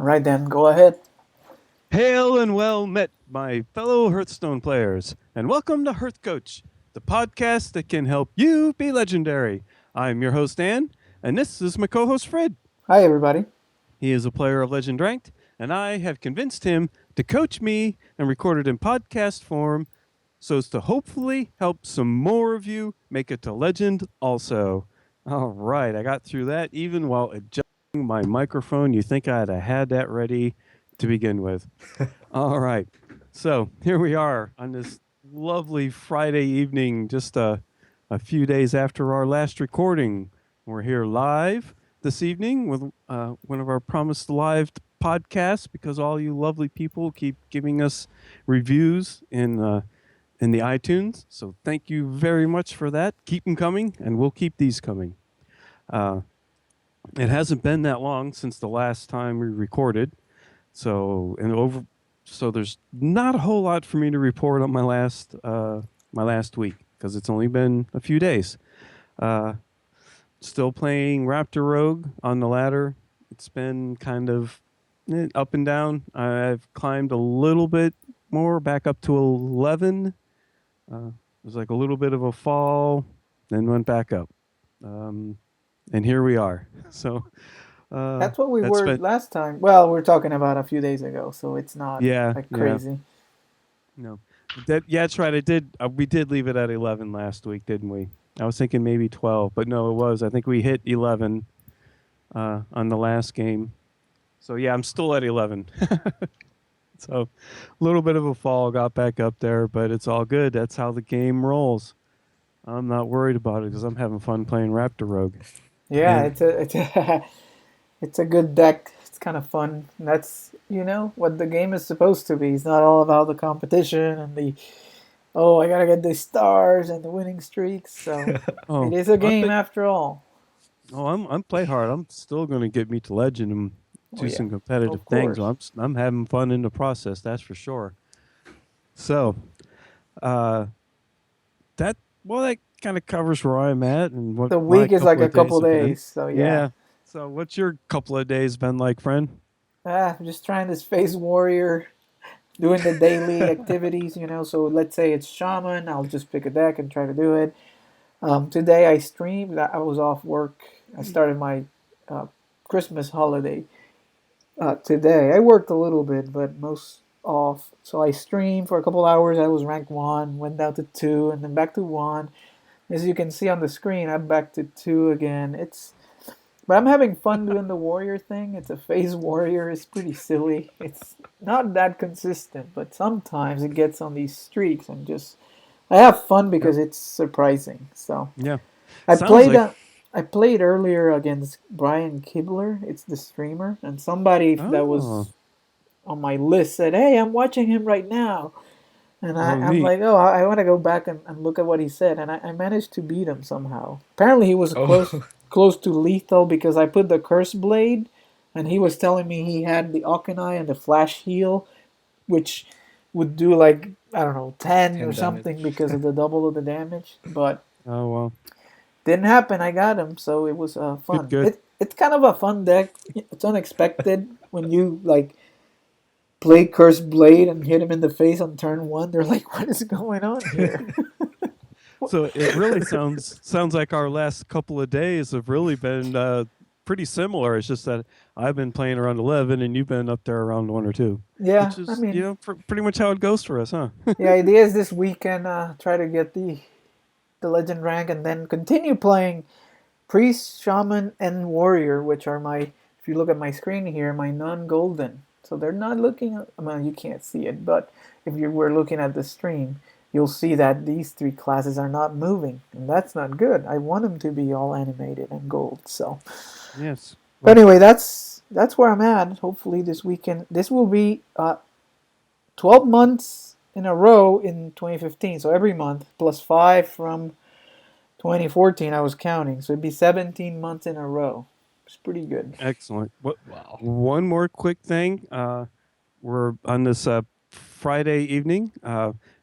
All right, then, go ahead. Hail and well met, my fellow Hearthstone players, and welcome to HearthCoach, the podcast that can help you be legendary. I'm your host, Ann, and this is my co host, Fred. Hi, everybody. He is a player of Legend Ranked, and I have convinced him to coach me and record it in podcast form so as to hopefully help some more of you make it to Legend also. All right, I got through that even while adjusting my microphone. You think I'd have had that ready to begin with. All right. So here we are on this lovely Friday evening, just a few days after our last recording. We're here live this evening with one of our promised live podcasts because all you lovely people keep giving us reviews in the iTunes. So thank you very much for that. Keep them coming, and we'll keep these coming. Uh, it hasn't been that long since the last time we recorded. So there's not a whole lot for me to report on my last week because it's only been a few days. Uh, Still playing Raptor Rogue on the ladder. It's been kind of up and down. I've climbed a little bit more, back up to 11. It was like a little bit of a fall, then went back up, um, and here we are. So That's what we that's were been last time. Well, we're talking about a few days ago, so it's not yeah, like yeah. crazy. No, that's right. I did. We did leave it at 11 last week, didn't we? I was thinking maybe 12, but no, it was. I think we hit 11 on the last game. So yeah, I'm still at 11. So a little bit of a fall, got back up there, but it's all good. That's how the game rolls. I'm not worried about it because I'm having fun playing Raptor Rogue. Yeah, And it's a it's a good deck. It's kind of fun. And that's what the game is supposed to be. It's not all about the competition and the I gotta get the stars and the winning streaks. So it oh, is a I'm game after all. I'm play hard. I'm still going to get me to legend and Oh do yeah, some competitive of things. course. I'm having fun in the process. That's for sure. So uh, that that kind of covers where I'm at and what The my week is like couple a of days couple have been. days. So yeah. Yeah. So what's your couple of days been like, friend? I'm just trying this Phase Warrior, doing the daily activities. So let's say it's Shaman, I'll just pick a deck and try to do it. Today I streamed. I was off work. I started my uh, Christmas holiday today. I worked a little bit, but most off. So I streamed for a couple hours. I was rank 1, went down to 2, and then back to 1. As you can see on the screen, I'm back to 2 again. But I'm having fun doing the warrior thing. It's a phase warrior. It's pretty silly. It's not that consistent, but sometimes it gets on these streaks and just I have fun Yep. because it's surprising. So Yeah. I Sounds played like I played earlier against Brian Kibler. It's the streamer, and somebody that oh was on my list said, "Hey, I'm watching him right now." And oh I'm neat. like, oh, I want to go back and look at what he said, and I managed to beat him somehow. Apparently, he was Oh, close to lethal because I put the curse blade, and he was telling me he had the Okanai and the flash heal, which would do like I don't know 10 or 10 something damage. because of the double of the damage, but Oh well. didn't happen. I got him, so it was Good. fun. Good. It's kind of a fun deck. It's unexpected when you like play Curse Blade and hit him in the face on turn 1. They're like, what is going on here? So it really sounds like our last couple of days have really been pretty similar. It's just that I've been playing around 11 and you've been up there around 1 or 2, Yeah, which I is mean, pretty much how it goes for us, huh? the idea is this weekend try to get the legend rank and then continue playing priest, shaman, and warrior, which are my. If you look at my screen here, my non-golden. So they're not looking. Well, you can't see it, but if you were looking at the stream, you'll see that these three classes are not moving, and that's not good. I want them to be all animated and gold. So, Yes. but Well, anyway, that's where I'm at. Hopefully this weekend. This will be 12 months in a row in 2015. So every month plus 5 from 2014 I was counting. So it'd be 17 months in a row. It's pretty good. excellent. What Wow. one more quick thing. We're on this Friday evening.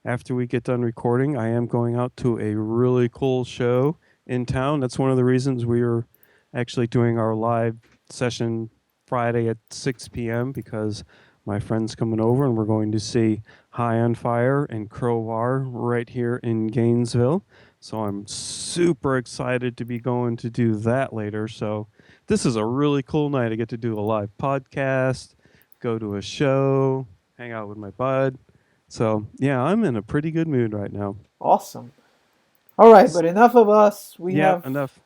After we get done recording, I am going out to a really cool show in town. That's one of the reasons we are actually doing our live session Friday at 6 p.m. because my friend's coming over and we're going to see High on Fire and Crowbar right here in Gainesville. So I'm super excited to be going to do that later. So this is a really cool night. I get to do a live podcast, go to a show, hang out with my bud. So yeah, I'm in a pretty good mood right now. Awesome. All right, but enough of us. We Yeah, have enough.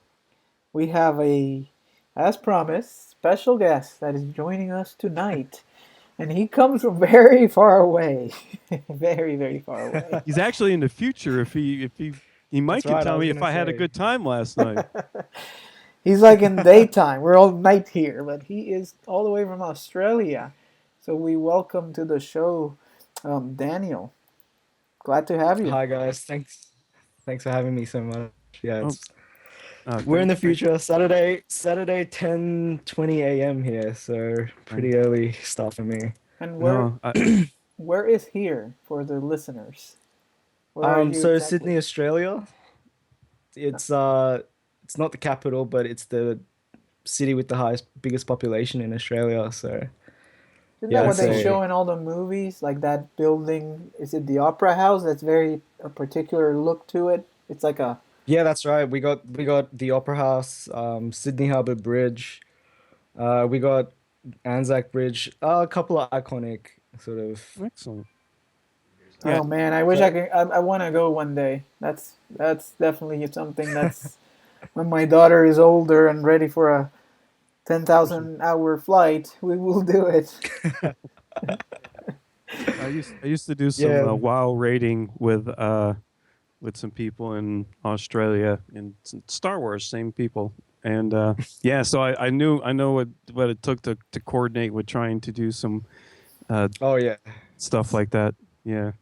we have a, as promised, special guest that is joining us tonight, and he comes from very far away, very very far away. He's actually in the future. If he might That's can right. I tell was me if gonna I had a say. good time last night. He's like in daytime. We're all night here, but he is all the way from Australia. So we welcome to the show, Daniel. Glad to have you. Hi guys. Thanks for having me so much. Yeah, Oh, it's we're in the thank. future. Saturday 10:20 a.m. here, so Oh, pretty early start for me. And no, where is here for the listeners? Where are you So exactly? Sydney, Australia. It's it's not the capital, but it's the city with the biggest population in Australia. So Isn't yeah, that I'd what they say show in all the movies? Like that building, is it the Opera House? That's very a particular look to it. It's like a yeah, that's right. We got the Opera House, Sydney Harbour Bridge. We got Anzac Bridge. A couple of iconic sort of. excellent. Yeah, oh man, I wish I So could. I want to go one day. That's definitely something that's when my daughter is older and ready for a ten for sure. thousand hour flight, we will do it. I used to do some yeah, WoW raiding with some people in Australia in Star Wars, same people. And yeah, so I know what it took to coordinate with trying to do some uh, oh yeah, stuff like that. Yeah.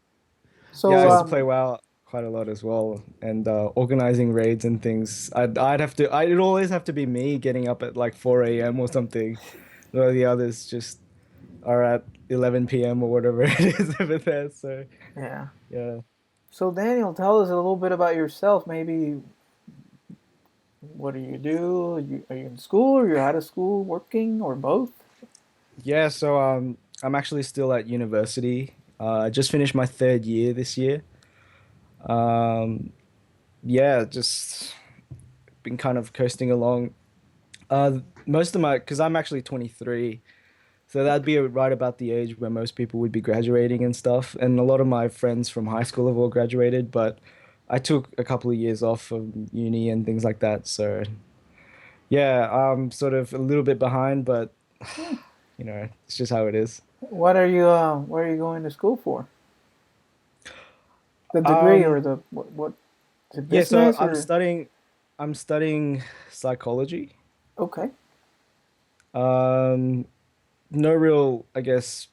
yeah. I So used to play WoW quite a lot as well, and organizing raids and things. I'd have to. It'd always have to be me getting up at like 4 a.m. or something, while the others just are at 11 p.m. or whatever it is over there. So yeah. yeah, So Daniel, tell us a little bit about yourself. Maybe what do you do? Are you in school? Or you're out of school, working, or both? yeah. So I'm actually still at university. I just finished my third year this year. Um, yeah, just been kind of coasting along. Most of my, because I'm actually 23, so that'd be right about the age where most people would be graduating and stuff. And a lot of my friends from high school have all graduated, but I took a couple of years off from uni and things like that. So yeah, I'm sort of a little bit behind, but it's just how it is. What are you going to school for? The degree Um, or the what is it yeah, so business or I'm studying psychology. okay. Um, no real, I guess,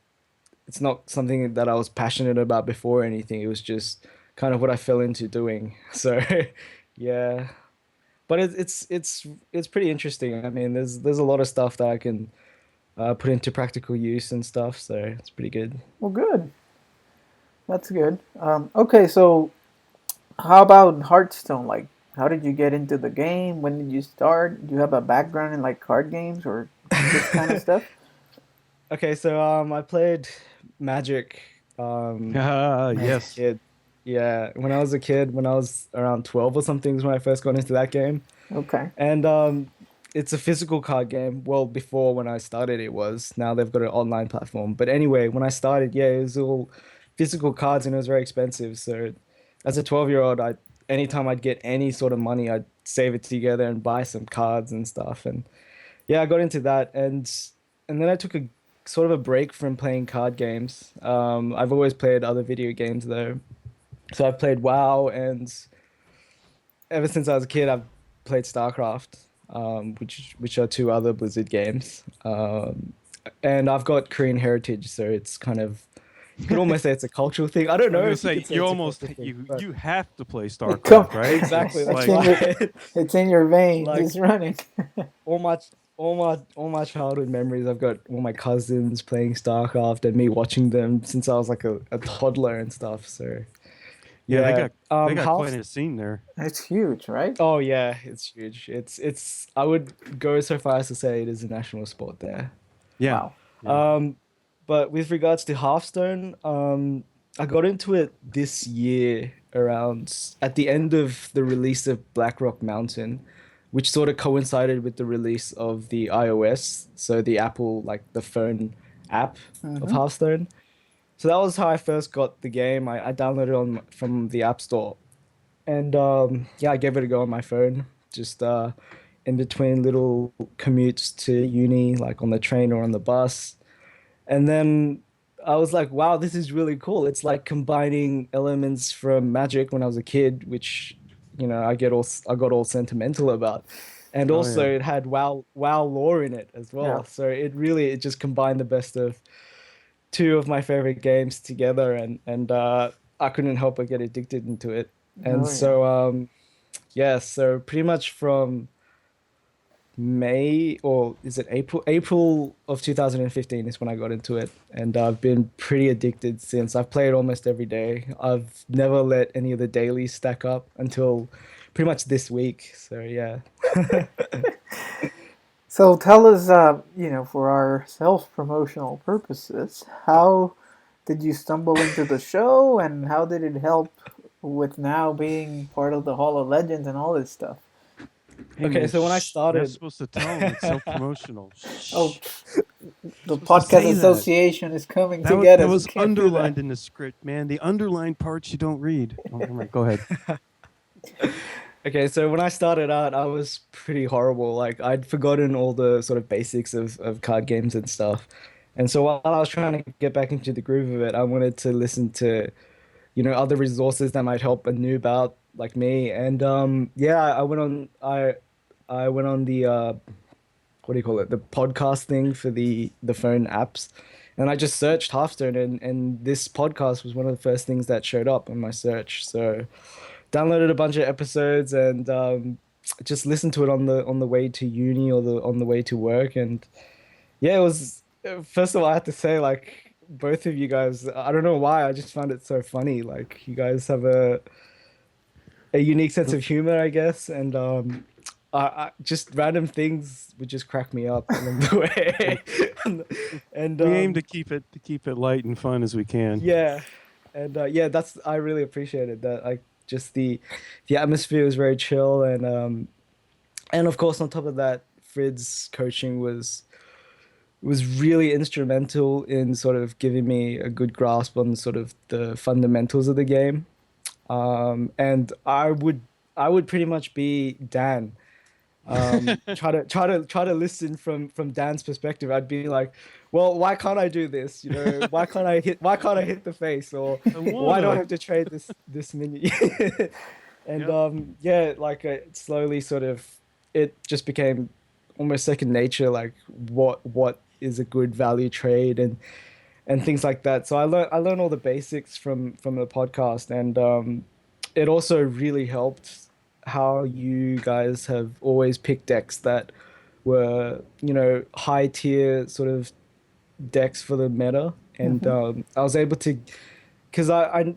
it's not something that I was passionate about before or anything. It was just kind of what I fell into doing. So, yeah. But it's pretty interesting. I mean, there's a lot of stuff that I can put into practical use and stuff. So it's pretty good. Well, good. That's good. Okay, so how about Hearthstone? Like, how did you get into the game? When did you start? Do you have a background in like card games or this kind of stuff? Okay, so I played Magic Ah, when I was a yes. kid. Yeah, when I was a kid, when I was around 12 or something, is when I first got into that game. Okay. And it's a physical card game. Well, before when I started, it was. Now they've got an online platform. But anyway, when I started, yeah, it was all physical cards and it was very expensive. So as a 12-year-old, anytime I'd get any sort of money, I'd save it together and buy some cards and stuff. And yeah, I got into that. And then I took a sort of a break from playing card games. I've always played other video games though. So I've played WoW and ever since I was a kid, I've played StarCraft, which are two other Blizzard games. And I've got Korean heritage, so it's kind of you could almost say it's a cultural thing. I don't I was know gonna if you say could say you it's a almost cultural thing, you but you have to play It come, StarCraft, right? exactly, It's that's it's like in your why. it's in your veins. Like It's running. all my all my childhood memories, I've got all my cousins playing StarCraft and me watching them since I was like a toddler and stuff. So yeah, they yeah, got they got quite half. a scene there. It's huge, right? Oh yeah, it's huge. It's I would go so far as to say it is a national sport there. Yeah. Wow. Yeah. Um, but with regards to Hearthstone, I got into it this year around at the end of the release of Blackrock Mountain, which sort of coincided with the release of the iOS, so the Apple, like the phone app of Mm-hmm. Hearthstone. So that was how I first got the game. I downloaded it from the App Store, and yeah, I gave it a go on my phone, just in between little commutes to uni, like on the train or on the bus. And then I was like, wow, this is really cool. It's like combining elements from Magic when I was a kid, which, I got all sentimental about. And Oh also yeah. it had wow lore in it as Yeah. well. So it just combined the best of two of my favorite games together, and I couldn't help but get addicted into it. And Oh yeah. so yeah, so pretty much from May, or is it April? April of 2015 is when I got into it, and I've been pretty addicted since. I've played almost every day. I've never let any of the dailies stack up until pretty much this week. So yeah. So tell us, for our self-promotional purposes, how did you stumble into the show, and how did it help with now being part of the Hall of Legends and all this stuff? Hey Okay, man, so when I shh. You're not started, supposed to tell them it's self-promotional. Oh, Shh. You're the supposed to podcast say that. association is coming to That was, get that us. We was can't do that. underlined in the script, man. The underlined parts you don't read. Oh, all right, go ahead. okay, so when I started out, I was pretty horrible. Like I'd forgotten all the sort of basics of card games and stuff. And so while I was trying to get back into the groove of it, I wanted to listen to, other resources that might help a noob out like me. And yeah, I went on the what do you call it? The podcast thing for the phone apps. And I just searched Hearthstone, and this podcast was one of the first things that showed up on my search. So downloaded a bunch of episodes and just listened to it on the way to uni or the on the way to work. And yeah, it was first of all, I have to say, like, both of you guys, I don't know why, I just found it so funny. Like you guys have a unique sense of humor, I guess, and just random things would just crack me up along the way. and We aim to keep it light and fun as we can. yeah, and yeah, that's I really appreciated that. Like just the atmosphere was very chill, and of course on top of that, Frid's coaching was really instrumental in sort of giving me a good grasp on sort of the fundamentals of the game. And I would pretty much be Dan. Try to listen from Dan's perspective. I'd be like, well, why can't I do this? Why can't I hit the face? Or I why do I wanna. have to trade this minion? And Yep. yeah, like slowly sort of it just became almost second nature, like what is a good value trade and things like that. So I learned all the basics from the podcast, and it also really helped how you guys have always picked decks that were, high tier sort of decks for the meta. And Hmm. I was able to, because I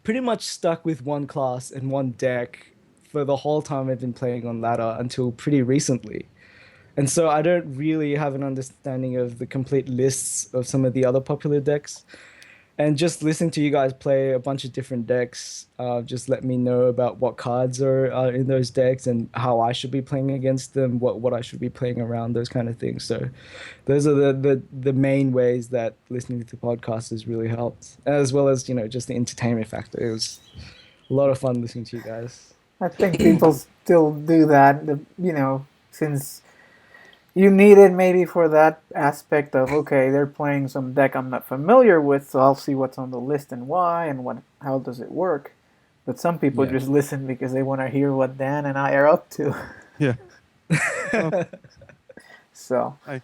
pretty much stuck with one class and one deck for the whole time I've been playing on ladder until pretty recently. And so I don't really have an understanding of the complete lists of some of the other popular decks. And just listening to you guys play a bunch of different decks, just let me know about what cards are in those decks and how I should be playing against them, what I should be playing around, those kind of things. So those are the main ways that listening to podcasts has really helped, as well as, just the entertainment factor. It was a lot of fun listening to you guys. I think people still do that. Since you need it maybe for that aspect of, okay, they're playing some deck I'm not familiar with, so I'll see what's on the list and why and how does it work. But some people Yeah. just listen because they want to hear what Dan and I are up to. Yeah. Well, So I, I,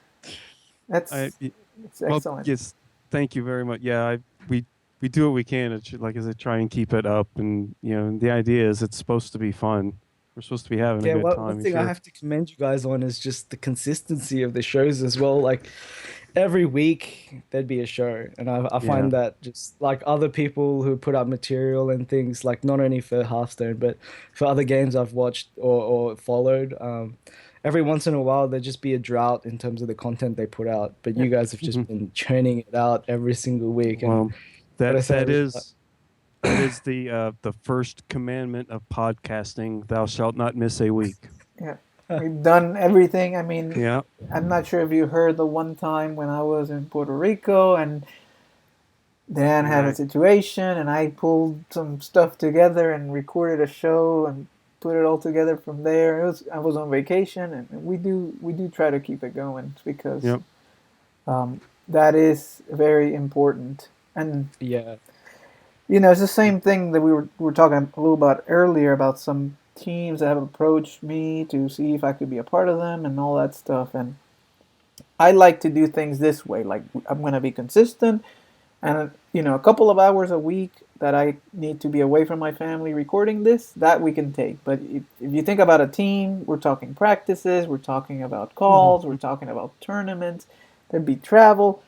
that's y- it's well, excellent. yes. Thank you very much. Yeah, we do what we can to like as I try and keep it up, and the idea is it's supposed to be fun. We're supposed to be having a Yeah, good one time. If thing I you're, have to commend you guys on is just the consistency of the shows as well. Like every week there'd be a show, and I yeah, find that just like other people who put up material and things, like not only for Hearthstone but for other games I've watched or followed, every once in a while there'd just be a drought in terms of the content they put out. But Yeah. you guys have Mhm. just been churning it out every single week, and Well, gotta that say, that is that is the first commandment of podcasting. Thou shalt not miss a week. Yeah. We've done everything. I mean, Yeah. I'm not sure if you heard the one time when I was in Puerto Rico and Dan had a Right. situation, and I pulled some stuff together and recorded a show and put it all together from there. I was on vacation, and we do try to keep it going because Yep. um, that is very important. And yeah. it's the same thing that we were talking a little about earlier about some teams that have approached me to see if I could be a part of them and all that stuff. And I like to do things this way. Like I'm going to be consistent, and a couple of hours a week that I need to be away from my family recording this, that we can take. But if you think about a team, we're talking practices, we're talking about calls, we're Mhm. talking about tournaments, there'd be travel.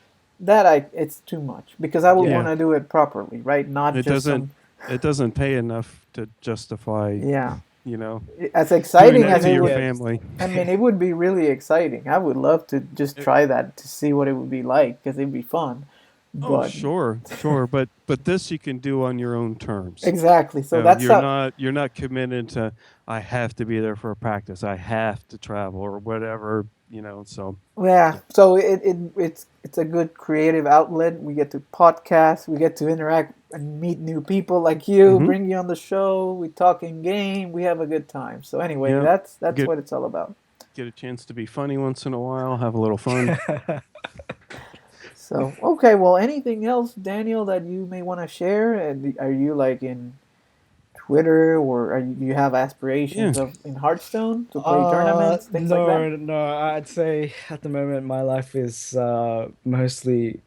It's too much because I would Yeah. want Yeah. to do it properly, right? Not It just doesn't some. it doesn't pay enough to justify, Yeah, you know, as doing exciting that as to it your would. Yeah. family. I mean, it would be really exciting. I would love to just It- try that to see what it would be like because it'd be fun. oh, But sure, sure, but this you can do on your own terms. exactly, You so know, that's how. you're not committed to I have to be there for a practice. I have to travel or whatever, so Yeah, yeah. so it's a good creative outlet. We get to podcast, we get to interact and meet new people like you, Mhm. bring you on the show, we talk in game, we have a good time. So anyway, Yeah. that's Get what it's all about. get a chance to be funny once in a while, have a little fun. So okay, well, anything else, Daniel, that you may want to share? And are you like in Twitter, or do you have Yeah. aspirations of in Hearthstone to play tournaments, things like that? No. I'd say at the moment my life is mostly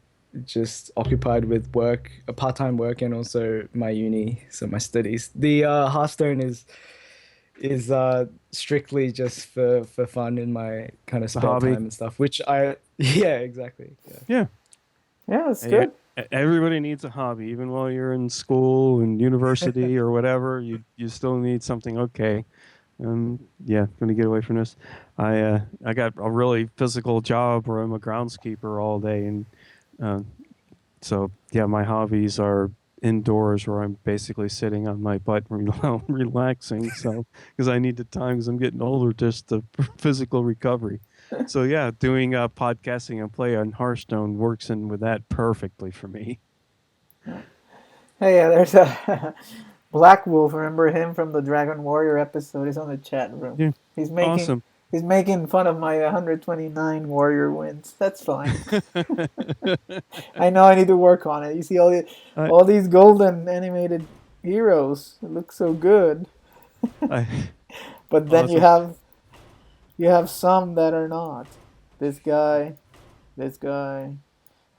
just occupied with work, a part-time work, and also my uni, so my studies. The Hearthstone is strictly just for fun in my kind of The spare hobby. time and stuff, which I yeah, exactly. Yeah. Yeah. Yeah, that's Hey, good. everybody needs a hobby, even while you're in school and university or whatever. You still need something. Okay, yeah, going to get away from this. I got a really physical job where I'm a groundskeeper all day, and uh, so yeah, my hobbies are indoors where I'm basically sitting on my butt relaxing. So because I need the time because I'm getting older, just the physical recovery. So yeah, doing podcasting and play on Hearthstone works in with that perfectly for me. Hey, there's a Black Wolf. Remember him from the Dragon Warrior episode? He's on the chat room. Yeah, He's making awesome. he's making fun of my 129 warrior wins. That's fine. I know I need to work on it. You see I all these golden animated heroes. It looks so good. I But then you awesome. have you have some that are not. This guy, this guy,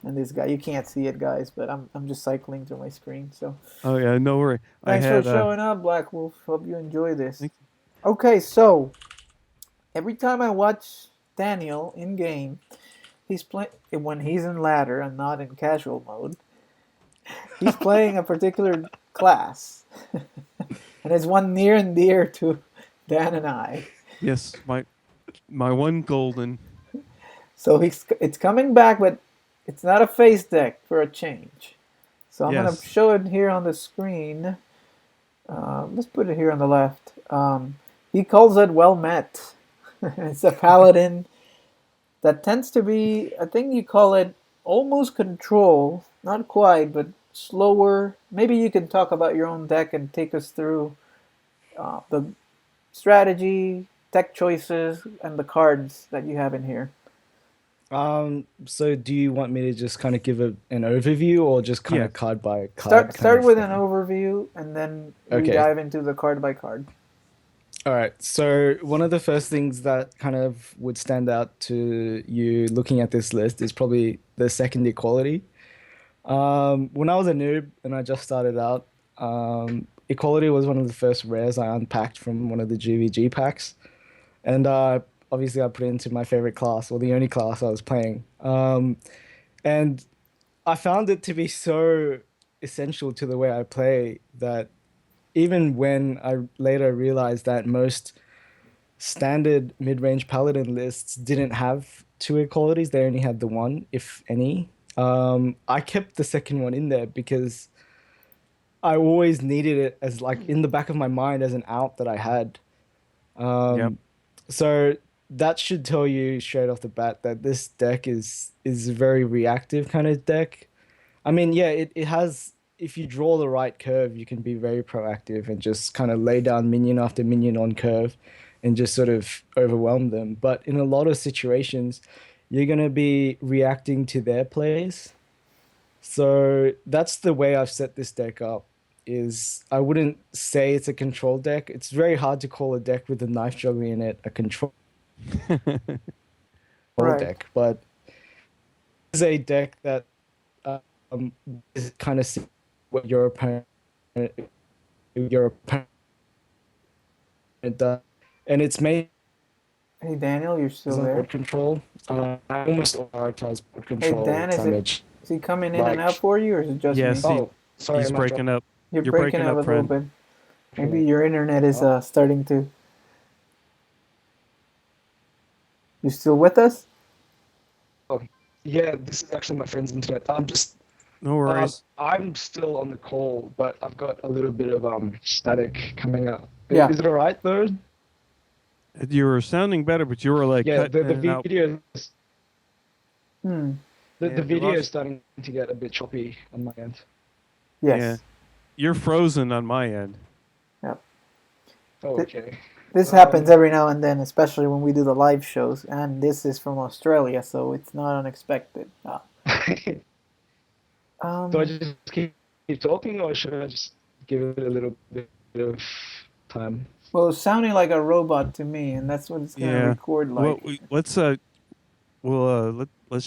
and this guy. You can't see it, guys, but I'm just cycling through my screen. So Oh yeah, no worry. I thanks for had showing up, Black Wolf. Hope you enjoy this. thank Okay, so every time I watch Daniel in game, he's playing when he's in ladder and not in casual mode. He's playing a particular class, and it's one near and dear to Dan and I. yes, my one golden. So it's coming back, but it's not a face deck for a change. So I'm gonna Yes. show it here on the screen. Let's put it here on the left. He calls it well met. It's a paladin that tends to be, I think you call it almost control, not quite, but slower. Maybe you can talk about your own deck and take us through the strategy, tech choices, and the cards that you have in here. So do you want me to just kind of give an overview or just kind of Yes. card by Start card kind start of with an thing? overview, and then we Okay. dive into the card by card. All right. So one of the first things that kind of would stand out to you looking at this list is probably the second equality. When I was a noob and I just started out, equality was one of the first rares I unpacked from one of the GVG packs, and obviously I put it into my favorite class, or the only class I was playing. And I found it to be so essential to the way I play that even when I later realized that most standard mid-range paladin lists didn't have two qualities. They only had the one, if any. I kept the second one in there because I always needed it as like in the back of my mind as an out that I had. Yep. So that should tell you straight off the bat that this deck is a very reactive kind of deck. I mean, yeah, it has, if you draw the right curve, you can be very proactive and just kind of lay down minion after minion on curve and just sort of overwhelm them. But in a lot of situations, you're going to be reacting to their plays. So that's the way I've set this deck up. Is I wouldn't say it's a control deck. It's very hard to call a deck with a knife juggler in it a control Right. deck, but it's a deck that is kind of see what your opponent does, and it's made Hey Daniel, you're still on there? board control. I almost prioritize board Hey control Dan, damage. is he coming in and out Like, for you, or is it just me? Yes, oh, sorry, he's am I dropping? breaking up. You're You're breaking breaking up a up, little friend. bit. Maybe your internet is Oh, starting to. You still with us? oh, yeah, this is actually my friend's internet. No worries. I'm still on the call, but I've got a little bit of static coming up. Yeah. Is it all right though? You were sounding better, but you were like Yeah, cutting the in and out. video Hmm. the Yeah, we video is lost. starting to get a bit choppy on my end. Yeah, Yes. you're frozen on my end. Yep. Oh, Th- okay. This happens every now and then, especially when we do the live shows, and this is from Australia, so it's not unexpected. Do I Um. just keep talking, or should I just give it a little bit of time? Well, it's sounding like a robot to me, and that's what it's gonna Yeah. record Well, like. let's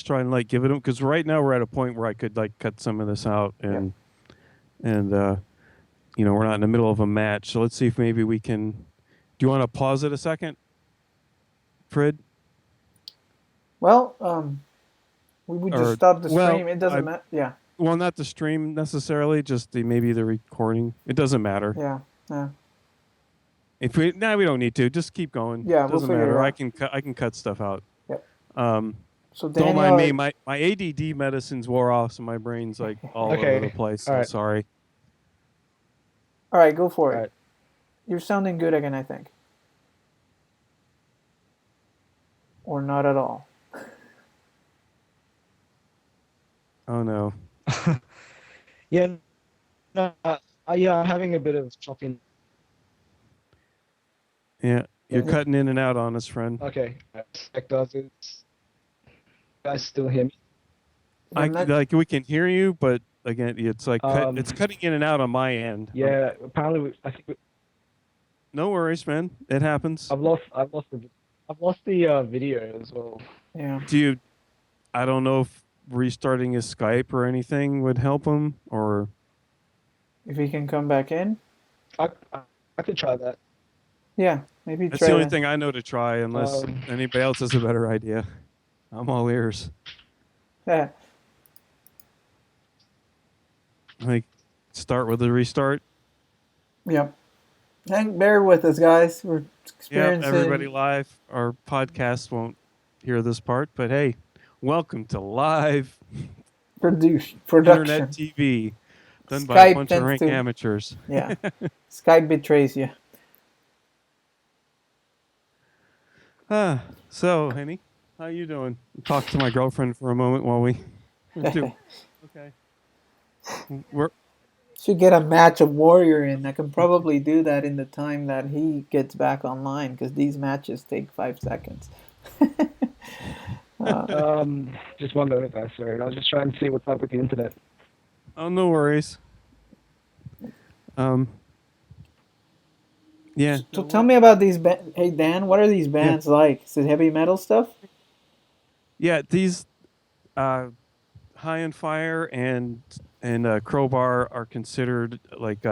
try and like give it because right now we're at a point where I could like cut some of this out Yep. and we're not in the middle of a match, so let's see if maybe we can. Do you want to pause it a second, Fred? Well, we would just Or stop the well, stream. It doesn't I matter. Yeah. well not the stream necessarily, just maybe the recording. It doesn't matter. Yeah. Yeah. If we we don't need to. Just keep going. Yeah. We'll Doesn't figure it matter. I out. can cut stuff out. Yep. Um, So don't mind me. Daniel, My ADD medicines wore off, so my brain's like all over the Okay. place. All I'm right. sorry. all right, go for All it. right. You're sounding good again, I think, or not at all. Oh no. Yeah. No. Yeah. I'm having a bit of chopping. Yeah, you're Yeah. cutting in and out on us, friend. Okay. Does it? You guys still hear me? I I'm not. like we can hear you, but again, it's like Um. it's cutting in and out on my end. Yeah. Apparently, I think No worries, man. It happens. I've lost the video as well. Yeah. Do you? I don't know if restarting his Skype or anything would help him, or If he can come back in, I I could try that. yeah, maybe that's try the only that. thing I know to try. Unless Um. anybody else has a better idea, I'm all ears. Yeah. Like, start with a restart. Yep. Bear with us, guys. We're Yeah, everybody experiencing live. Our podcast won't hear this part, but hey, welcome to live internet production. TV done by a Skype bunch of tends rank to. amateurs. Yeah. Skype betrays you. So, Henny, how you doing? Talk to my girlfriend for a moment while we do. Okay. We're Should get a match of Warrior in. I can probably do that in the time that he gets back online because these matches take 5 seconds. Just one moment, guys. Sorry, I was just trying to see what's up with the internet. oh no worries. Yeah. So tell me about these. Hey Dan, what are these bands like? Is it heavy metal stuff? Yeah, these High and Fire and Crowbar are considered like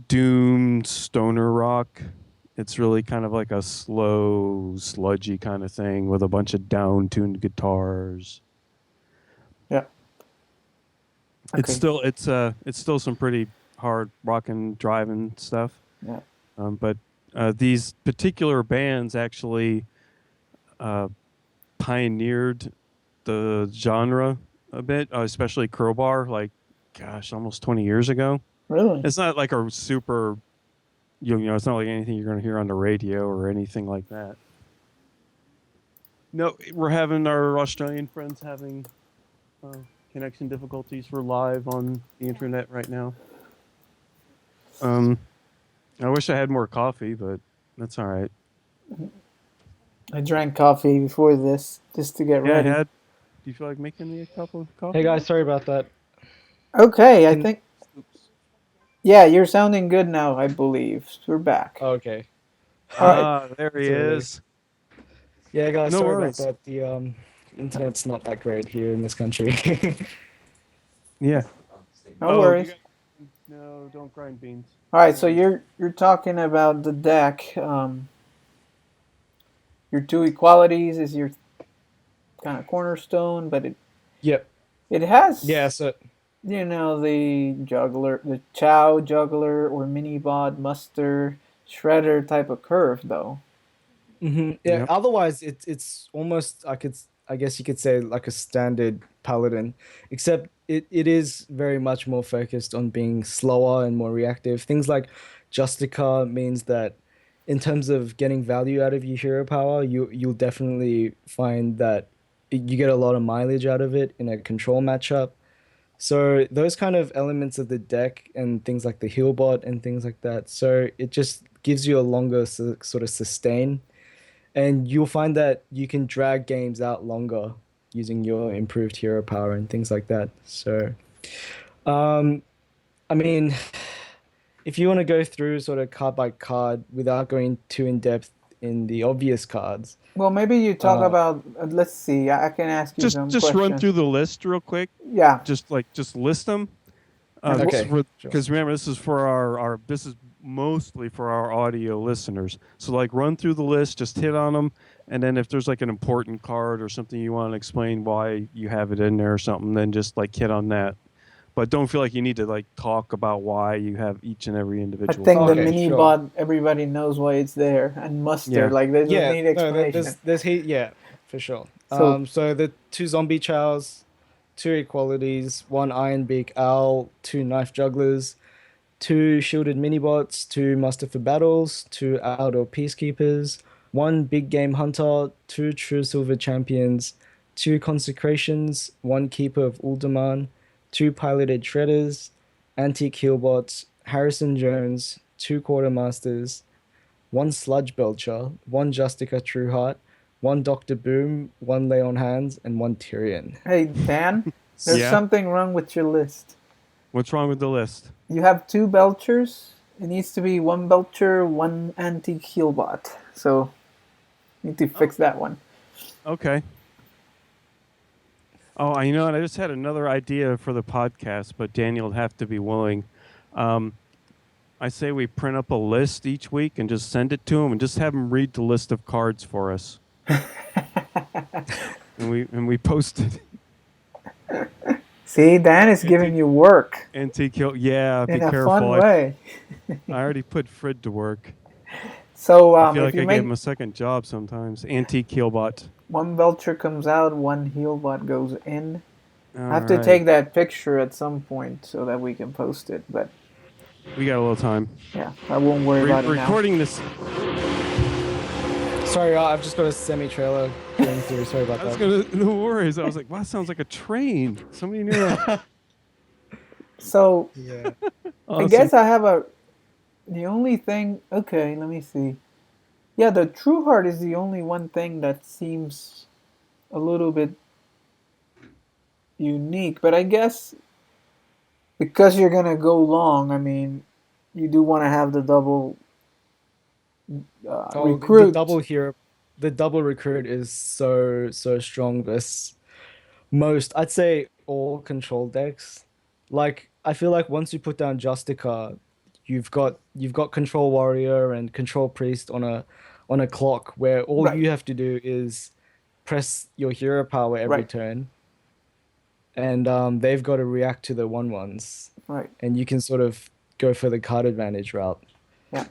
doom stoner rock. It's really kind of like a slow, sludgy kind of thing with a bunch of down-tuned guitars. Yeah. It's Okay. still it's still some pretty hard rockin' driving stuff. Yeah. But these particular bands actually uh, pioneered the genre a bit, especially crowbar. Like, gosh, almost 20 years ago. Really? It's not like a super, it's not like anything you're going to hear on the radio or anything like that. No, we're having our Australian friends having uh, connection difficulties. We're live on the internet right now. Um, I wish I had more coffee, but that's all right. I drank coffee before this just to get Yeah, I ready. had. Do you feel like making me a cup of Hey coffee? guys, sorry about that. Okay, I Can think, Oops. yeah, you're sounding good now, I believe. We're back. okay. All right. Ah, there he It's a relief. is. Yeah, guys, No sorry about worries. that. The internet's not that great here in this country. Yeah. No Oh, you worries. guys. No, don't grind beans. All right, No so worries. you're talking about the deck. Your two equalities is your kind of cornerstone, but Yep. it Yeah, has, so the juggler, the Chow juggler or mini bod muster shredder type of curve though. yeah, Yep. otherwise it's almost I guess you could say like a standard paladin, except it is very much more focused on being slower and more reactive. Things like Justica means that in terms of getting value out of your hero power, you'll definitely find that you get a lot of mileage out of it in a control matchup. So those kind of elements of the deck and things like the heal bot and things like that. So it just gives you a longer sort of sustain, and you'll find that you can drag games out longer using your improved hero power and things like that. So, um, I mean, if you want to go through sort of card by card without going too in depth in the obvious cards, Well, maybe you talk uh, about. Let's see. I can ask you some Just run questions. through the list real quick. Yeah. Just list them. And This is okay, for sure. because remember this is for our this is mostly for our audio listeners. So like run through the list, just hit on them, and then if there's like an important card or something you want to explain why you have it in there or something, then just like hit on that. But don't feel like you need to like talk about why you have each and every I individual think the card. Okay, mini sure. bot, everybody knows why it's there, and muster, Yeah. like they don't Yeah, need no, explanation. yeah, for sure. So, So the two zombie chows, two equalities, one iron beak owl, two knife jugglers, two shielded minibots, two muster for battles, two outdoor peacekeepers, one big game hunter, two true silver champions, two consecrations, one keeper of Uldaman, two piloted shredders, antique healbots, Harrison Jones, two quartermasters, one sludge belcher, one Justica Trueheart, one Doctor Boom, one Lay on Hands, and one Tyrion. hey Dan, there's Yeah. something wrong with your list. What's wrong with the list? You have two Belchers. It needs to be one Belcher, one antique healbot. So you need to Oh, fix that one. okay. Oh, you know what? I just had another idea for the podcast, but Daniel would have to be willing. Um, I say we print up a list each week and just send it to him and just have him read the list of cards for us. And we post it. See, Dan is giving Antique you work antique hill. Yeah, be in a fun careful. way. I already put Frid to work. So I feel if like you I gave him make a second job sometimes. Antique Killbot. one Belcher comes out, one healbot goes in. I All have to right. take that picture at some point so that we can post it. But We got a little time. yeah, I won't worry about it now. Recording this. Sorry, I've just got a semi trailer going through. Sorry about I was that. going to, no worries. I was like, wow, that sounds like a train. Somebody near a. So Yeah. I Awesome. guess I have a. The only thing. Okay, let me see. Yeah, the True Heart is the only one thing that seems a little bit unique. But I guess because you're gonna go long, I mean, you do want to have the double Oh, recruit. the double recruit is so strong. This most, I'd say, all control decks. Like I feel like once you put down Justica, you've got control warrior and control priest on a clock where all Right, you have to do is press your hero power every right, turn, and they've got to react to the one ones, right. and you can sort of go for the card advantage route. Yeah.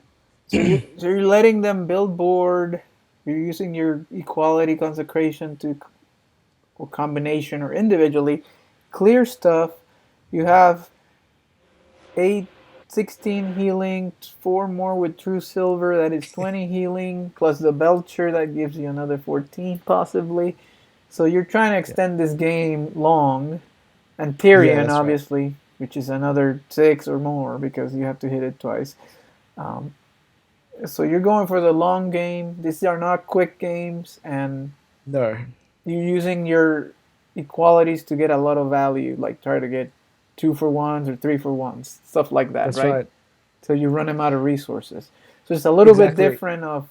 So you're letting them build board. You're using your equality consecration to or combination or individually clear stuff. You have 8, 16 healing, 4 more with true silver, that is 20 healing, plus the belcher that gives you another 14 possibly. So you're trying to Yeah. extend this game long, and Yeah, Tyrion that's right. obviously, which is another 6 or more because you have to hit it twice. Um, so you're going for the long game. These are not quick games, and No, you're using your equalities to get a lot of value, like try to get 2 for 1s or 3 for 1s, stuff like that, that's right? right. So you run them out of resources. So it's a little bit Exactly. different of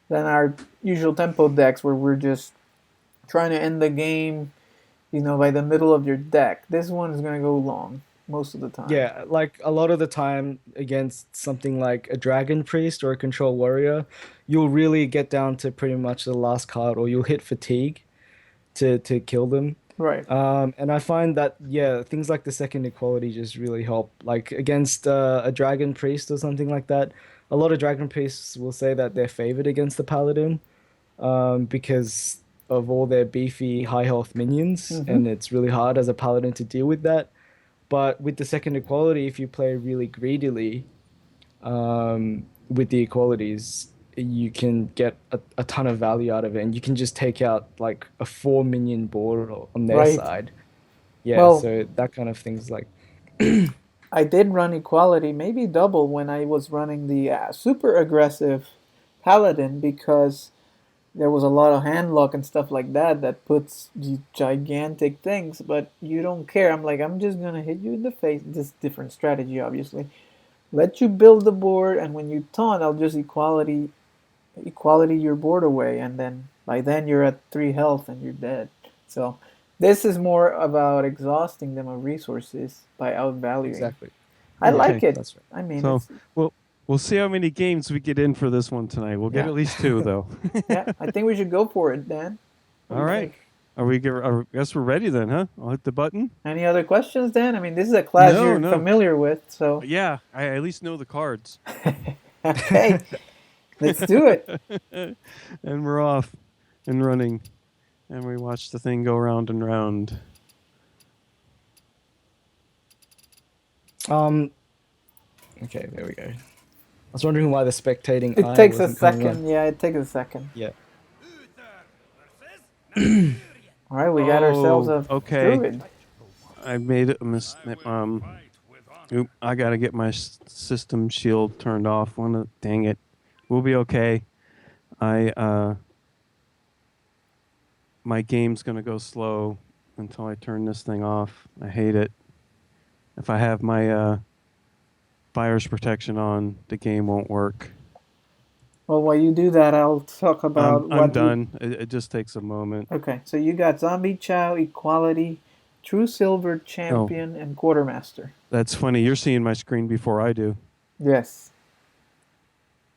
than our usual tempo decks where we're just trying to end the game, by the middle of your deck. This one is gonna go long most of the time. Yeah, like a lot of the time against something like a dragon priest or a control warrior, you'll really get down to pretty much the last card, or you'll hit fatigue to kill them. Right. And I find that yeah, things like the second equality just really help. Like against a dragon priest or something like that, a lot of dragon priests will say that they're favored against the paladin, because of all their beefy high health minions, Mm-hmm. and it's really hard as a paladin to deal with that. But with the second equality, if you play really greedily, with the equalities, you can get a ton of value out of it, and you can just take out like a 4 minion board on their Right. side. Yeah, Well, so that kind of things like I did run equality, maybe double when I was running the super aggressive paladin because there was a lot of hand lock and stuff like that that puts these gigantic things, but you don't care. I'm like, I'm just gonna hit you in the face. This different strategy, obviously. Let you build the board, and when you taunt, I'll just equality your board away, and then by then you're at 3 health and you're dead. So this is more about exhausting them of resources by outvaluing. exactly. I Yeah, like Okay. it. that's right. I mean, So it's we'll see how many games we get in for this one tonight. We'll get yeah, at least 2 though. yeah. I think we should go for it, Dan. What do All you right. think? I guess we're ready then, huh? I'll hit the button. Any other questions, Dan? I mean, this is a class No, you're no. familiar with, so Yeah, I at least know the cards. okay, let's do it. And we're off and running. And we watch the thing go round and round. Um, okay, there we go. I was wondering why the spectating It eye takes a wasn't coming on. second. Yeah, it takes a second. Yeah. All right, we got ourselves Oh, a okay. druid. I made a mistake. I gotta get my system shield turned off. Dang it. We'll be okay. I my game's gonna go slow until I turn this thing off. I hate it. If I have my fire's protection on, the game won't work. Well, while you do that, I'll talk I'm about I'm what you. done. It just takes a moment. Okay, so you got zombie chow, equality, true silver Oh, champion, and quartermaster. that's funny. You're seeing my screen before I do. Yes.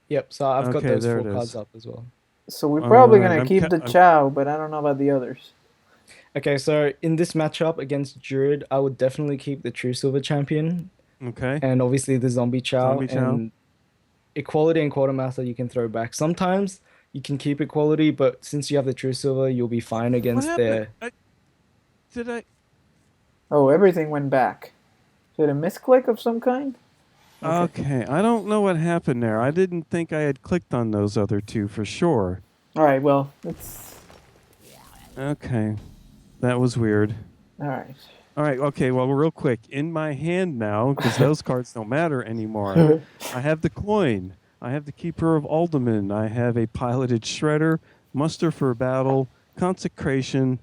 Yep, so I've got Okay, those there four it cards is. up as well. So we're All probably right. gonna keep the chow, but I don't know about the others. Okay, so in this matchup against Druid, I would definitely keep the True Silver Champion, Okay. and obviously the Zombie Chow, Zombie Chow. and Equality and Quartermaster you can throw back. Sometimes you can keep Equality, but since you have the True Silver, you'll be fine What against happened? their... Did I? Oh, everything went back. Did a misclick of some kind? Okay. Okay, I don't know what happened there. I didn't think I had clicked on those other two for sure. All right. Well, it's Okay, that was weird. all right. All right, okay, well, real quick. In my hand now, because those cards don't matter anymore, I have the coin. I have the Keeper of Alderman. I have a piloted Shredder, Muster for Battle, Consecration,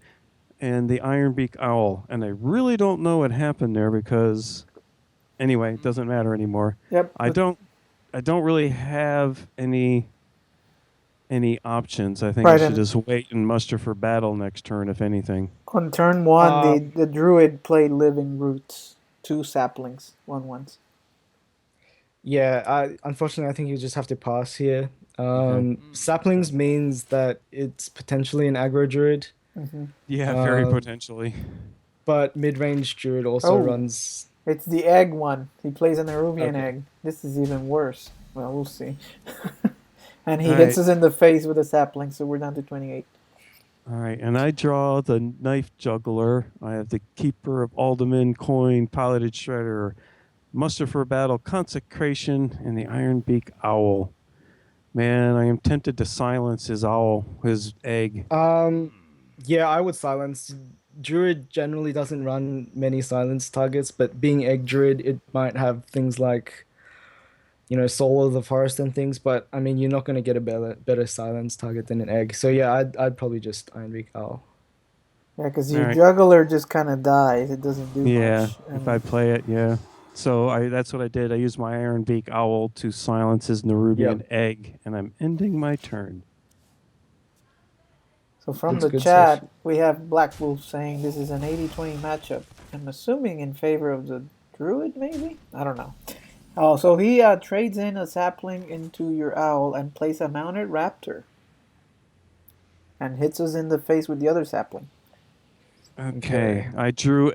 and the Ironbeak Owl. And I really don't know what happened there because, anyway, it doesn't matter anymore. Yep. I don't really have any options. I think I Right. should And just wait and muster for battle next turn, if anything. on turn one, the Um, the druid played living roots, 2 saplings, 1/1s. yeah, unfortunately I think you just have to pass here. Okay. Saplings means that it's potentially an aggro Druid, Mm-hmm. Yeah, very um, potentially. but mid-range Druid also Oh, runs... it's the egg one. He plays an Eruvian Okay. egg. This is even worse. Well, we'll see. And All he hits right. us in the face with a sapling, so we're down to 28. All right. And I draw the knife juggler. I have the keeper of alderman, coin, piloted shredder, muster for battle, consecration, and the iron beak owl. Man, I am tempted to silence his owl, his egg. Um, yeah, I would silence. Druid generally doesn't run many silence targets, but being egg druid, it might have things like, soul of the forest and things. But I mean, you're not going to get a better silence target than an egg. So yeah, I'd probably just Ironbeak Owl. Yeah, because All your right. juggler just kind of dies. It doesn't do Yeah, much. if I And play it, yeah. So that's what I did. I used my iron beak owl to silence his Yep, Nerubian egg, and I'm ending my turn. so from looks the good so far. chat, we have Black Wolf saying this is an 80-20 matchup. I'm assuming in favor of the druid, maybe? I don't know. Oh, so he trades in a sapling into your owl and plays a mounted raptor and hits us in the face with the other sapling. Okay, Okay. I drew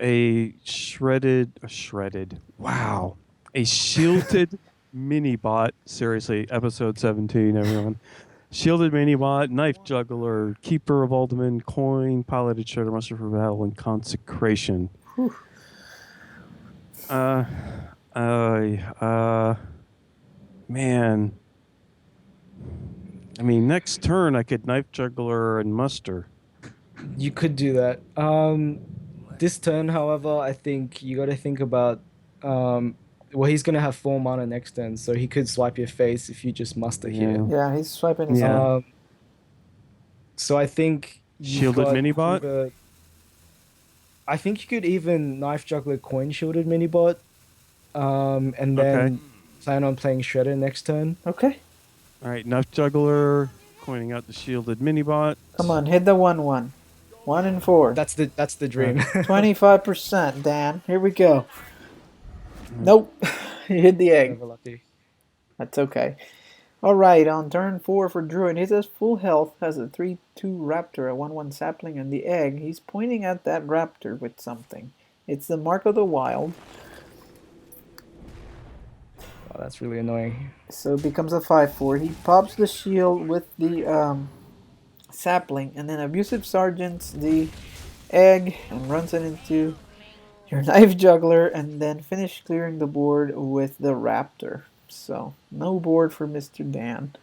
wow, a shielded mini bot. Seriously, episode 17, everyone. Shielded mini bot, knife juggler, keeper of alderman, coin, piloted shredder, muster for battle, and consecration. Whew. Uh, man. I mean, next turn I could knife juggler and muster. You could do that. This turn, however, I think you got to think about, um, well, he's gonna have 4 mana next turn, so he could swipe your face if you just muster here. Yeah. Yeah, he's swiping his Yeah. hand. Um, so I think you've Shielded got mini bot. either. I think you could even knife juggler coin shielded mini bot, and Okay. then plan on playing Shredder next turn. Okay, All right. Knife juggler, coining out the shielded mini bot. come on, hit the 1-1. 1 and 4. That's the Uh, dream. 25%, Dan. Here we go. Nope. He hit the egg. Never lucky. That's okay. Alright, on turn 4 for Druid, he's at full health, has a 3-2 raptor, a 1-1 sapling, and the egg. He's pointing at that raptor with something. It's the Mark of the Wild, Oh, that's really annoying. so it becomes a 5-4. He pops the shield with the sapling, and then Abusive Sergeants the egg and runs it into your Knife Juggler, and then finish clearing the board with the raptor. So, no board for Mr. Dan.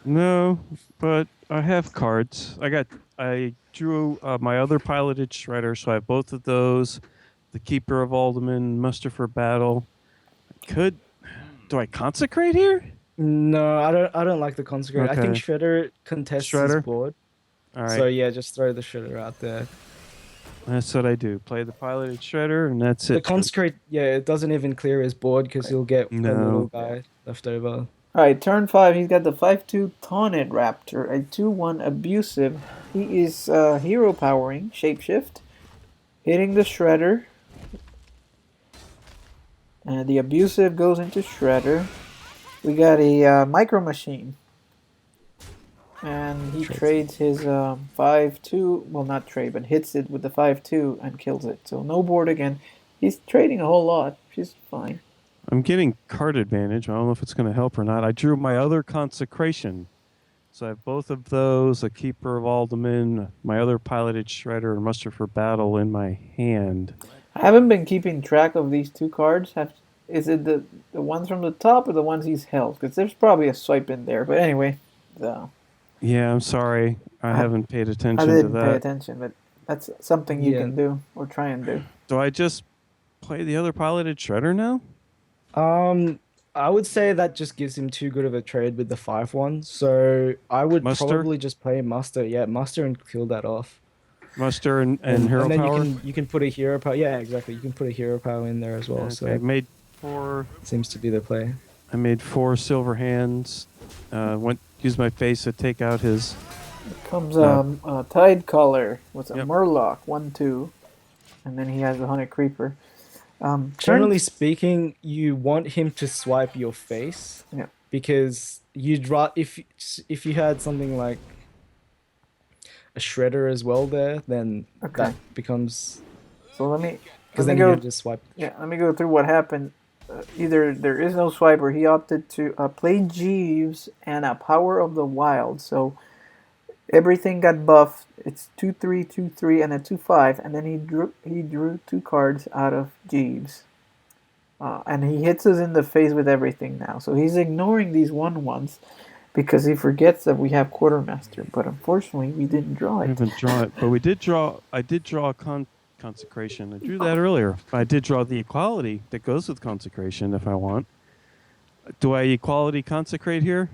No, but I have cards. I drew my other piloted shredder, so I have both of those. The keeper of alderman, muster for battle. Do I consecrate here? No, I don't like the consecrate. I think Okay. Shredder contests his Shredder. board. All So right. yeah, just throw the Shredder out there. That's what I do. Play the piloted shredder, and that's The it. consecrate, yeah, it doesn't even clear his board because Okay. he'll get a little No. guy left over. Alright, turn 5, he's got the 5-2 Taunted Raptor, a 2-1 Abusive. He is hero powering, Shapeshift, hitting the Shredder. The Abusive goes into Shredder. We got a Micro Machine. And he trades his 5-2, well, not trade, but hits it with the 5-2 and kills it. So no board again. He's trading a whole lot, which is fine. I'm getting card advantage. I don't know if it's going to help or not. I drew my other consecration. So I have both of those, a keeper of alderman, my other piloted shredder, and muster for battle in my hand. I haven't been keeping track of these two cards. Is it the ones from the top or the ones he's held? Because there's probably a swipe in there. But anyway, Yeah, I'm sorry. I I, haven't paid I attention to didn't pay that. attention, but that's something you Yeah. can do or try and do. Do I just play the other piloted shredder now? Um, I would say that just gives him too good of a trade with the 5-1. So I would Muster? probably just play Muster. Yeah, Muster and kill that off. Muster and And hero and then power? you can put a hero power. Yeah, exactly. You can put a hero power in there as well. Okay, So made four. seems to be the play. I made 4 silver hands. Used my face to take out his. Comes Uh, a Tide Caller with a Yep. Murloc, 1-2. And then he has a Hunted Creeper. Generally speaking, you want him to swipe your face. Yeah. Because if you had something like a shredder as well there, then Okay. that becomes So let me because then you go. can just swipe. Yeah, let me go through what happened. either there is no swipe or he opted to play Jeeves and a Power of the Wild. So everything got buffed. It's 2/3, 2/3, and a 2/5, and then he drew two cards out of Jeeves. And he hits us in the face with everything now. So he's ignoring these 1/1s because he forgets that we have Quartermaster. But unfortunately, we didn't draw I it. haven't drawn it, but we did draw. I did draw a consecration. I drew that earlier. I did draw the equality that goes with consecration if I want. Do I equality consecrate here?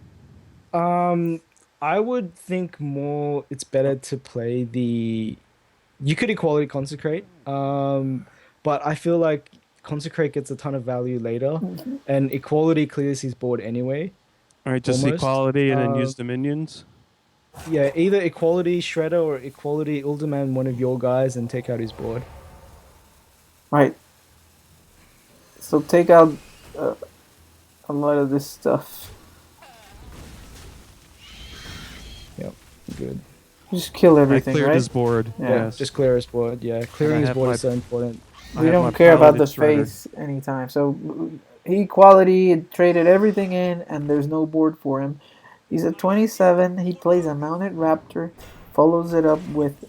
I would think more it's better to play the you could equality consecrate. But I feel like consecrate gets a ton of value later and equality clears his board anyway, All right, just almost. equality and then use the minions. Yeah, either equality Shredder or equality Ulderman, one of your guys, and take out his board. Right. So take out a lot of this stuff. Yep, good. Just kill I everything, cleared right? his board. Yeah. Yes. Just clear his board. Yeah, clearing his board is so important. I We have my don't care about paladin the shredder. face anytime. So he equality traded everything in, and there's no board for him. He's at 27. He plays a mounted raptor, follows it up with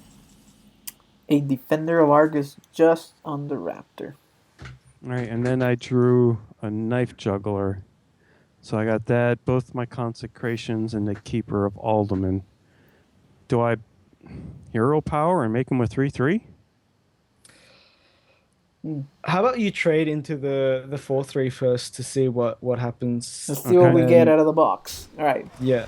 a defender of Argus just on the raptor. All right, and then I drew a knife juggler. So I got that, both my consecrations, and the keeper of Alderman. Do I hero power and make him a 3/3? How about you trade into the 4/3 first to see what happens? Let's see what we And- get out of the box. All right. Yeah.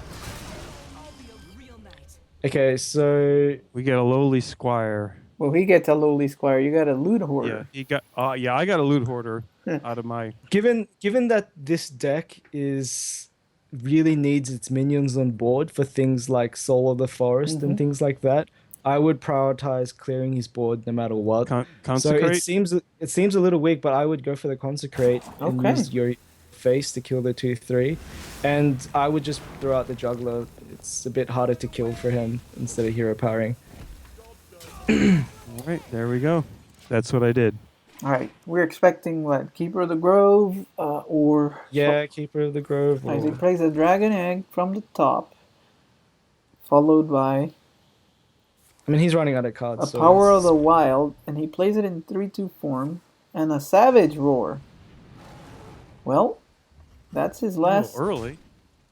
Okay, so We get a lowly squire. Well, he gets a lowly squire. You got a loot Yeah, hoarder. he got. Yeah, I got a loot hoarder out of my. given that this deck is really needs its minions on board for things like Soul of the Forest and things like that, I would prioritize clearing his board no matter what. So Consecrate? it seems a little weak, but I would go for the consecrate and Okay. use your face to kill the 2/3, and I would just throw out the juggler. It's a bit harder to kill for him instead of hero powering. All right, there we go. That's what I did. All right. We're expecting what? Keeper of the Grove or. Yeah, Keeper of the Grove. As he Or... plays a dragon egg from the top, followed by I mean, he's running out of cards. a so Power of it's- the Wild, and he plays it in 3/2 form, and a Savage Roar. Well, that's his A last, little early.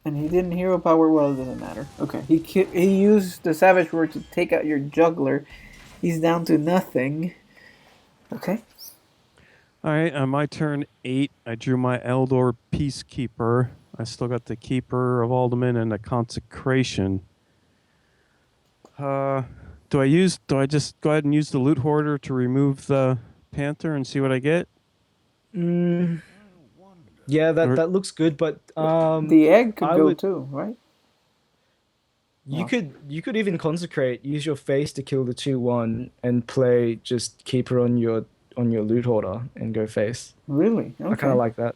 and he didn't hero power. Well, it doesn't matter. Okay, he used the Savage Roar to take out your juggler. He's down to nothing. Okay. All right, on my turn 8, I drew my Eldor Peacekeeper. I still got the Keeper of Alderman and the Consecration. Do I just go ahead and use the Loot Hoarder to remove the Panther and see what I get? Yeah, Or- that looks good, but The egg could I go would- too, right? you could even consecrate, use your face to kill the 2/1 and play just Keeper on your loot hoarder and go face. Really? Okay. I kind of like that.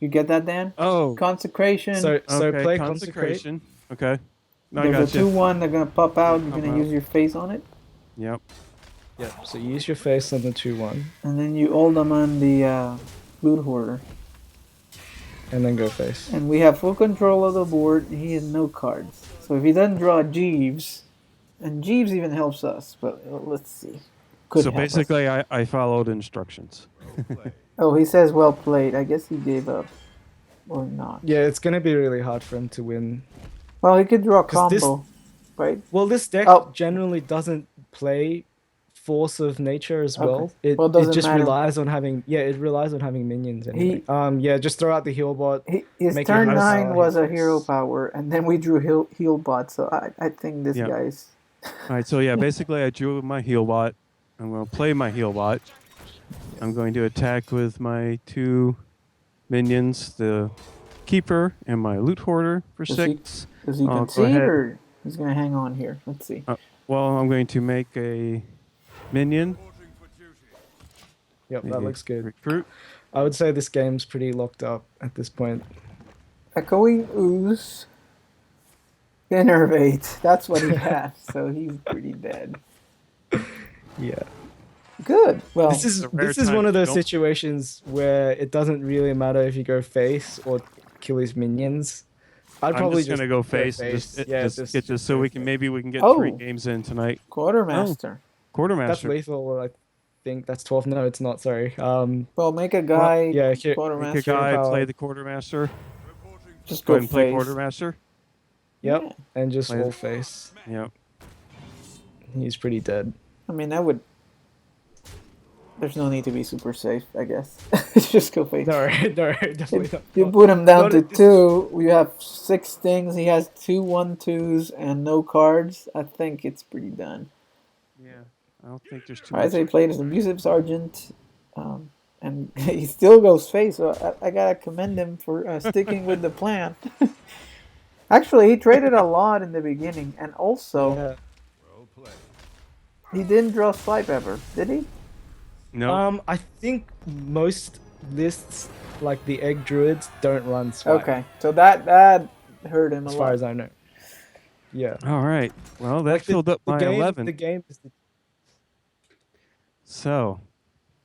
You get that, Dan? Oh, Consecration. So okay, play consecrate. Consecration. Okay. No, I There's a got you. 2/1. They're gonna pop out. You're Pop gonna out. use your face on it, Yep. Yeah, so use your face on the 2/1 and then you hold them on the loot hoarder. and then go face. And we have full control of the board. He has no cards. So if he doesn't draw Jeeves, and Jeeves even helps us, but let's see. Could So help us. basically, I followed instructions. Oh, he says well played. I guess he gave up. Or not. Yeah, it's gonna be really hard for him to win. Well, he could draw a 'Cause this- combo, right? Well, this deck Oh. generally doesn't play Force of Nature as Okay. well. Well, it It doesn't just matter. relies on having minions anyway. Yeah, just throw out the heal bot. His Make your turn house 9 was a heal hero face. power, and then we drew heal bot. So I think this Yeah. guy's. All right, so yeah, basically I drew my heal bot. I'm going to play my heal bot. I'm going to attack with my 2 minions, the Keeper and my Loot Hoarder for Does he- 6. Does he Oh, go concede, ahead. or he's gonna hang on here? Let's see. Well, I'm going to make a minion. Yep, that a looks good. Recruit. I would say this game's pretty locked up at this point. Echoing Ooze. Innervate. That's what he has. So he's pretty dead. Yeah. Good. This Well, It's is a rare this is time one of you those don't. situations where it doesn't really matter if you go face or kill his minions. I'd I'm probably just just gonna go go face and face. Yeah, just get this just so go we can face. maybe we can get three oh, games in tonight. Oh, quartermaster. That's quartermaster. lethal. I think that's 12. No, it's not. Sorry. Well, make a Well, guy Yeah, make a quartermaster. guy play power. the quartermaster. Just Go go ahead and play face. quartermaster. Yep, Yeah. and just Play. all face. Yeah. He's pretty dead. I mean, I would. There's no need to be super safe, I guess. Just go face. No, no, If definitely not. you put him down Not to at this. two, we have six things. He has two 1/2s and no cards. I think it's pretty done. Yeah. I don't think there's too Right, so much. he played as abusive sergeant, and he still goes face. So I gotta commend him for sticking with the plan. Actually, he traded a lot in the beginning, and also Yeah. he didn't draw swipe ever, did he? No. I think most lists like the egg druids don't run swipe, Okay, so that hurt him a as far lot. as I know. Yeah. All right. Well, that Like filled up the my game 11. the game is So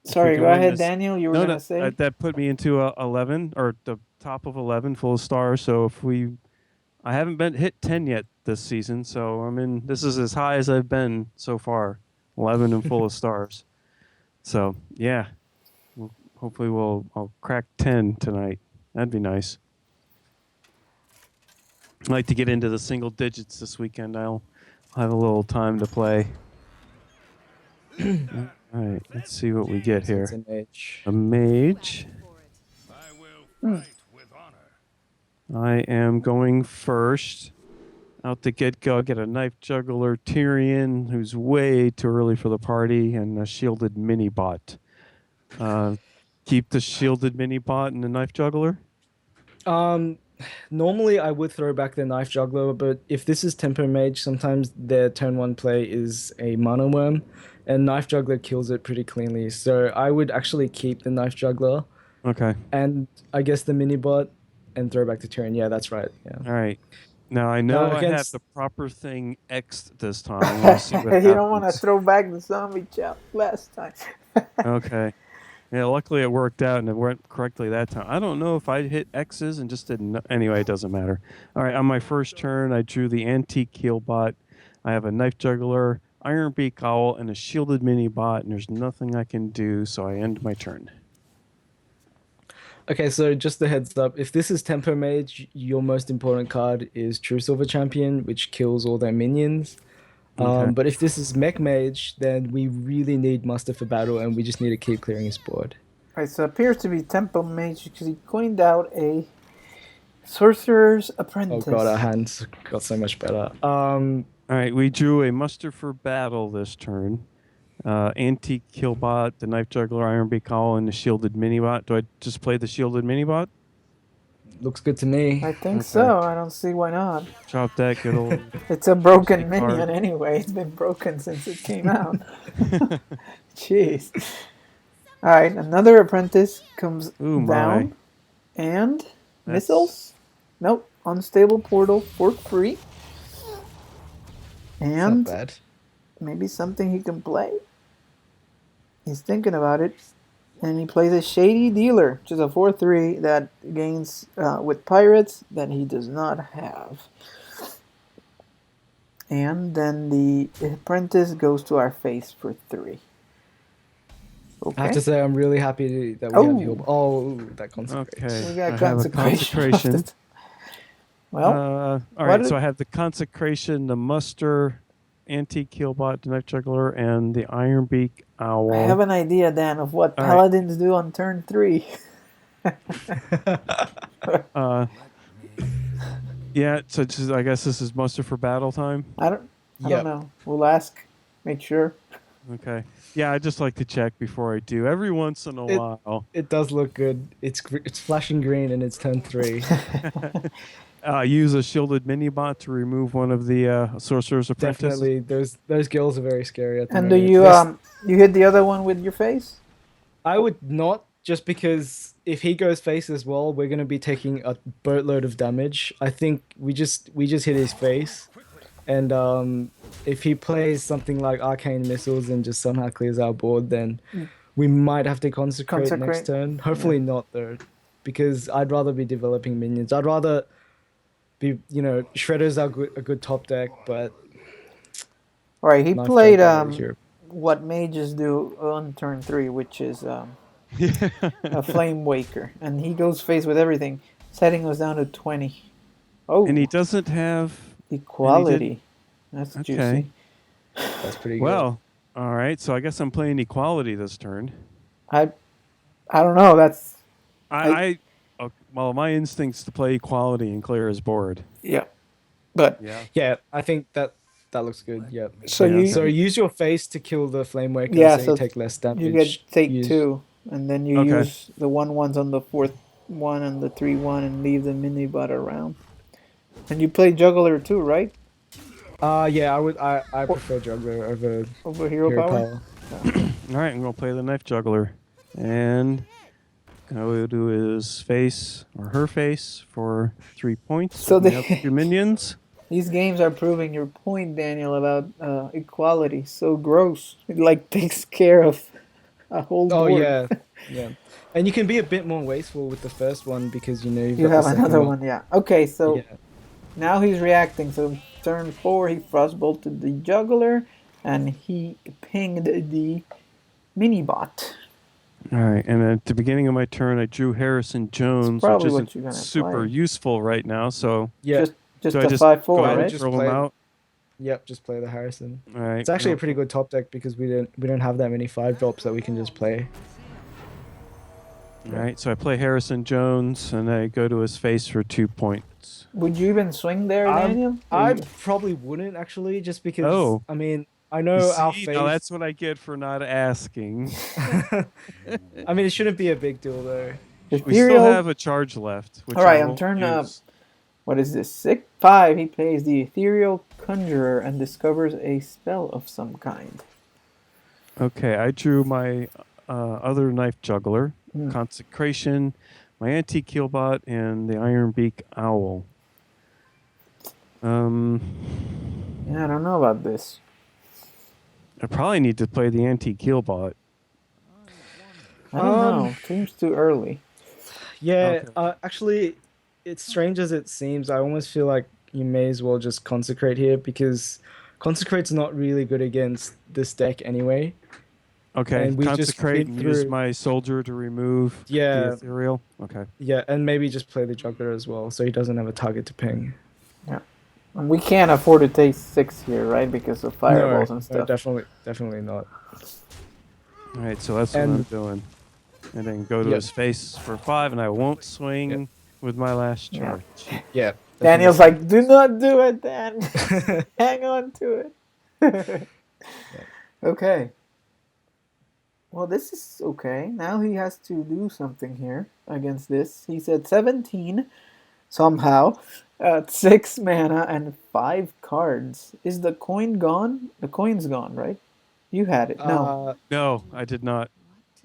if we Sorry, can go win ahead, this, Daniel. You were no, gonna no, say. that put me into 11 or the top of 11 full of stars. So if we, I haven't been hit 10 yet this season. So I mean, this is as high as I've been so far, 11 and full of stars. So yeah, hopefully I'll crack 10 tonight. That'd be nice. I'd like to get into the single digits this weekend. I'll have a little time to play. All right, let's see what we get so it's here. an edge. A mage. I am going first. Out the get go, I get a knife juggler Tyrion, who's way too early for the party, and a shielded mini bot. Keep the shielded mini bot and the knife juggler. Um, Normally I would throw back the knife juggler, but if this is tempo mage, sometimes their turn one play is a mana worm, and knife juggler kills it pretty cleanly. So I would actually keep the knife juggler Okay. and I guess the mini bot and throw back the turn. Yeah, that's right. Yeah. All right. Now I know I have Against the proper thing X this time. I want to see what You don't want to happens. throw back the zombie chop last time. Okay. Yeah, luckily it worked out and it went correctly that time. I don't know if I hit X's and just didn't. Anyway, it doesn't matter. All right, on my first turn, I drew the antique heel bot. I have a knife juggler, iron beak owl, and a shielded mini bot, and there's nothing I can do, so I end my turn. Okay, so just a heads up, if this is Tempo Mage, your most important card is True Silver Champion, which kills all their minions. Okay. But if this is Mech Mage, then we really need Muster for battle, and we just need to keep clearing his board. Right, so it appears to be Temple Mage because he coined out a Sorcerer's Oh Apprentice. god, our hands got so much better. All right, we drew a muster for battle this turn. Antique killbot, the knife juggler, iron beak owl, and the shielded mini bot. Do I just play the shielded mini bot? Looks good to me. I think Okay. so. I don't see why not. Drop that good old. It's a broken Stick minion card. anyway. It's been broken since it came out. Jeez. All right, another apprentice comes Ooh, my. down, and That's- missiles. Nope, unstable portal for free, It's not and bad. maybe something he can play. He's thinking about it, and he plays a Shady Dealer, which is a 4/3 that gains with pirates that he does not have. And then the apprentice goes to our face for 3. Okay. I have to say, I'm really happy that we Oh. have heal. Oh, that consecrates. Okay. We got I have a consecration. consecration. Well, All what right, did- so I have the consecration, the muster, antique killbot, the knife juggler, and the iron beak owl. I have an idea, Dan, of what All right. paladins do on turn 3. Uh, yeah, so just, I guess this is muster for battle time. I don't Yep. know. We'll ask. Make sure. Okay. Yeah, I just like to check before I do every once in a while. It does look good. It's flashing green and it's turn 3. Use a shielded mini bot to remove one of the sorcerer's apprentices. Definitely, those girls are very scary at the And do moment. you There's- you hit the other one with your face? I would not, just because if he goes face as well, we're gonna be taking a boatload of damage. I think we just hit his face, and if he plays something like Arcane Missiles and just somehow clears our board, then we might have to consecrate next Consecrate. turn. Hopefully not though, because I'd rather be developing minions. I'd rather be, Shredder's a good top deck, but All right, he Knife played Juggler is your. what mages do on turn 3, which is a Flame Waker, and he goes face with everything, setting us down to 20. Oh, And he doesn't have equality. That's Okay. juicy. That's pretty good. Well, all right. So I guess I'm playing equality this turn. I don't know. That's Well, my instinct's to play equality and clear his board. yeah, but Yeah. Yeah, I think that looks good. Yep. so Yeah, you So use your face to kill the Flame Waker, Yeah, so so you take less damage. you get take Use- 2, and then you Okay. use the 1/1s on the 4th one and the 3/1 and leave the mini bot around. And you play juggler too, right? Yeah, I prefer Juggler Over hero Hero power. Power. All right. I'm gonna play the knife juggler, and go to his face or her face for 3 points. So We they- have 2 minions. These games are proving your point, Daniel, about equality. So gross. It like takes care of a whole Oh board. yeah, yeah. And you can be a bit more wasteful with the first one because you've You got have the second another one, yeah. Okay, so Yeah. now he's reacting. So turn 4, he frostbolted the juggler, and he pinged the mini bot. All right. And at the beginning of my turn, I drew Harrison Jones, which probably what isn't you're gonna super play. useful right now. So Yeah. Just do I a just 5/4, go ahead right? and Just throw play him it. out? Yep, just play the Harrison. All right. It's actually a pretty good top deck because we don't have that many 5 drops that we can just play. All right. So I play Harrison Jones, and I go to his face for 2 points. Would you even swing there, Daniel? I probably wouldn't actually, just because. Oh. I mean, I You know our see, face. now that's what I get for not asking. I mean, it shouldn't be a big deal though. We still Ethereal. have a charge left. Which All right, I on won't turn use. What is this? 6/5. He plays the Ethereal Conjurer and discovers a spell of some kind. Okay, I drew my other knife juggler, Hmm. Consecration, my antique keelbot, and the Iron Beak Owl. Yeah, I don't know about this. I probably need to play the antique keelbot. I don't know. Seems too early. Yeah, Okay. actually, it's strange as it seems. I almost feel like you may as well just consecrate here because consecrate's not really good against this deck anyway. Okay, And we just consecrate feed and use through- my soldier to remove the Yeah. ethereal. Okay. Yeah, and maybe just play the juggler as well, so he doesn't have a target to ping. And we can't afford to take 6 here, right? Because of fireballs and No, stuff. definitely not. All right, so that's And- what I'm doing. And then go to Yep. his face for 5, and I won't swing with my last Yeah. charge. Yeah. Daniel's like, do not do it, Dan. Hang on to it. Okay. Well, this is okay. Now he has to do something here against this. He's at 17 somehow. 6 mana and 5 cards. Is the coin gone? The coin's gone, right? You had it. No. No, I did not.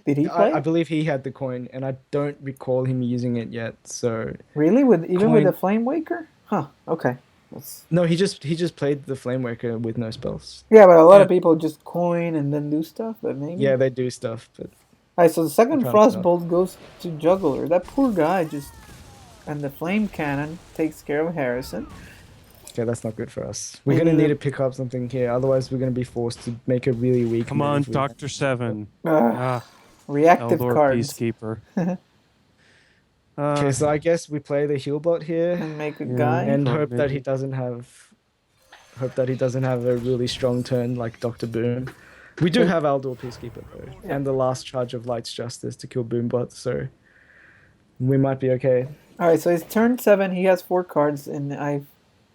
Did he play? I believe he had the coin, and I don't recall him using it yet. So Really? With with Coin- the Flame Waker? Huh. Okay. That's... no, he just played the Flame Waker with no spells. Yeah, but a lot of Yeah. people just coin and then do stuff. But maybe. Yeah, they do stuff, but Alright, so the second Apparently not. Frostbolt goes to Juggler. That poor guy just... And the Flame Cannon takes care of Harrison. okay, that's not good for us. We're Maybe gonna need the- to pick up something here, otherwise we're gonna be forced to make a really weak. Come on, move. Dr. 7. Ah, Ah, reactive Eldor cards. Peacekeeper. Okay, so I guess we play the heal bot here And make a Yeah, guy. and Thought hope that maybe- he doesn't have. Hope that he doesn't have a really strong turn like Dr. Boom. We do have Eldor Peacekeeper though, Yeah. and the last charge of Light's Justice to kill Boombot, so we might be okay. Alright, so it's turn 7. He has 4 cards, and I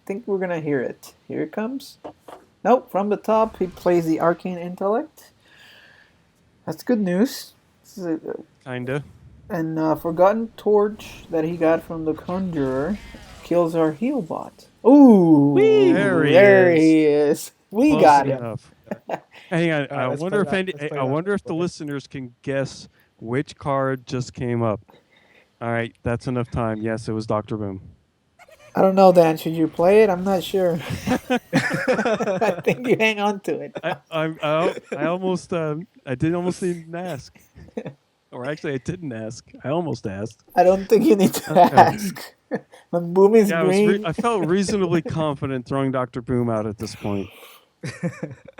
think we're gonna hear it. Here it comes. Nope, from the top, he plays the Arcane Intellect. That's good news. This is Kinda. and Forgotten Torch that he got from the Conjurer kills our heal bot. Ooh, There he there is. he is. We Close got him. enough. Hang on. I let's wonder play if that. any, Let's play I that. wonder if the listeners can guess which card just came up. All right, that's enough time. Yes, it was Dr. Boom. I don't know, Dan. Should you play it? I'm not sure. I think you hang on to it. I almost I did almost didn't ask, or actually I didn't ask. I almost asked. I don't think you need to Okay. ask. When Boom is Yeah, green. I felt reasonably confident throwing Doctor Boom out at this point.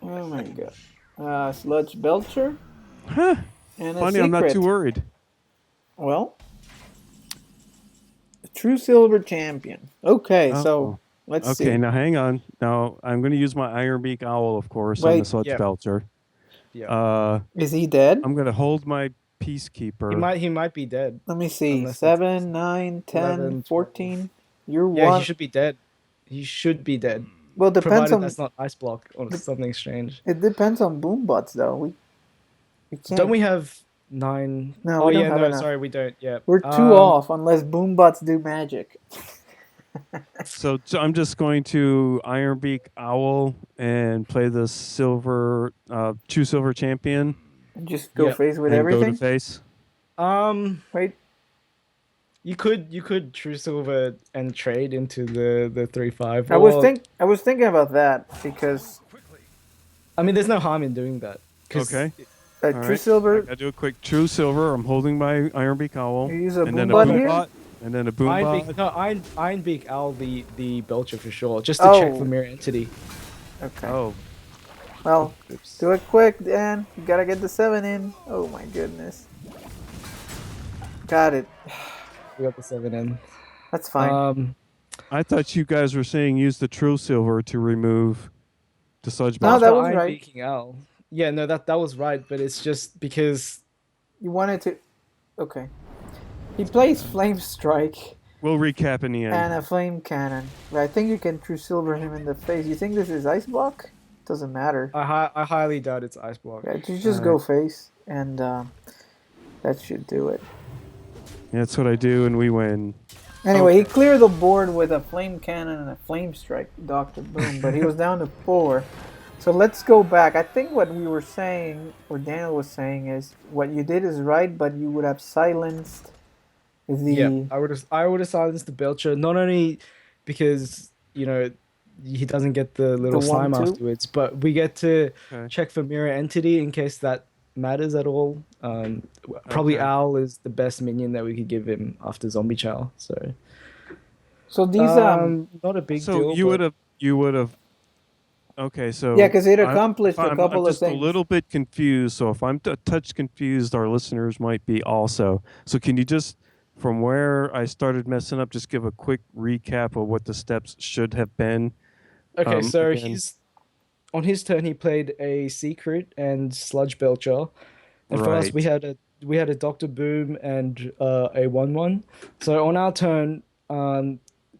Oh my god. Sludge Belcher Huh. and a Funny, I'm not too secret. worried. Well, the true silver champion. Okay, so Oh. let's Okay, see. now hang on. Now I'm going to use my Iron Beak Owl, of course, on the Wait, Sludge Yep. Belcher. Yep. Uh, is he dead? I'm going to hold my He Peacekeeper. might be dead Let me see. unless it's 7, 9, 10, 11, 12. 14. You're Yeah, he one. should be dead. He should be dead, Well, depends provided on. that's not ice block or something strange. It depends on boom bots, though. We Don't can't. we have 9? No, Oh we don't yeah, have no, enough. sorry, we don't. Yeah. We're two off unless boom bots do magic. So I'm just going to Iron Beak Owl and play the True Silver Champion Just go Yeah. face with and go to everything. face. Wait, You could True Silver and trade into the 3/5. I was thinking about that because I mean, there's no harm in doing that. 'Cause Okay. All True right. I Silver, gotta do a quick True Silver. I'm holding my Iron Beak Owl, you use a and then boom a bot boom here. bot, and then a boom bot. Ironbeak Owl the Belcher for sure, just to check Oh. for mirror entity. Okay. Oh, Well, Oops. do it quick, Dan. You gotta get the 7 in. Oh my goodness. Got it. We got the 7 in. That's fine. I thought you guys were saying use the True Silver to remove the Sludge No, Belcher. that After was right. Ironbeaking Owl. Yeah, no, that was right, but it's just because You wanted to. Okay. He plays Flame Strike We'll recap in the end. and a Flame Cannon. But I think you can True Silver him in the face. You think this is Ice Block? Doesn't matter. I highly doubt it's ice block. Yeah, you just go face, and that should do it. Yeah, that's what I do, and we win. Anyway, he cleared the board with a Flame Cannon and a Flame Strike, Dr. Boom, but he was down to 4. So let's go back. I think what we were saying, or Daniel was saying, is what you did is right, but you would have silenced the. Yeah, I would have silenced the Belcher, not only because, he doesn't get the little slime 1/2? afterwards, but we get to Okay. check for mirror entity in case that matters at all. Probably Okay. Owl is the best minion that we could give him after Zombie Chow. So So these not a big So deal. you but- would have. Okay, so yeah, because it I'm- accomplished a I'm couple of just things. a little bit confused. So if I'm a touch confused, our listeners might be also. So can you just, from where I started messing up, just give a quick recap of what the steps should have been? Okay, so again. he's on his turn. He played a secret and Sludge Belcher, and for us Right. we had a Doctor Boom and a 1/1. So on our turn,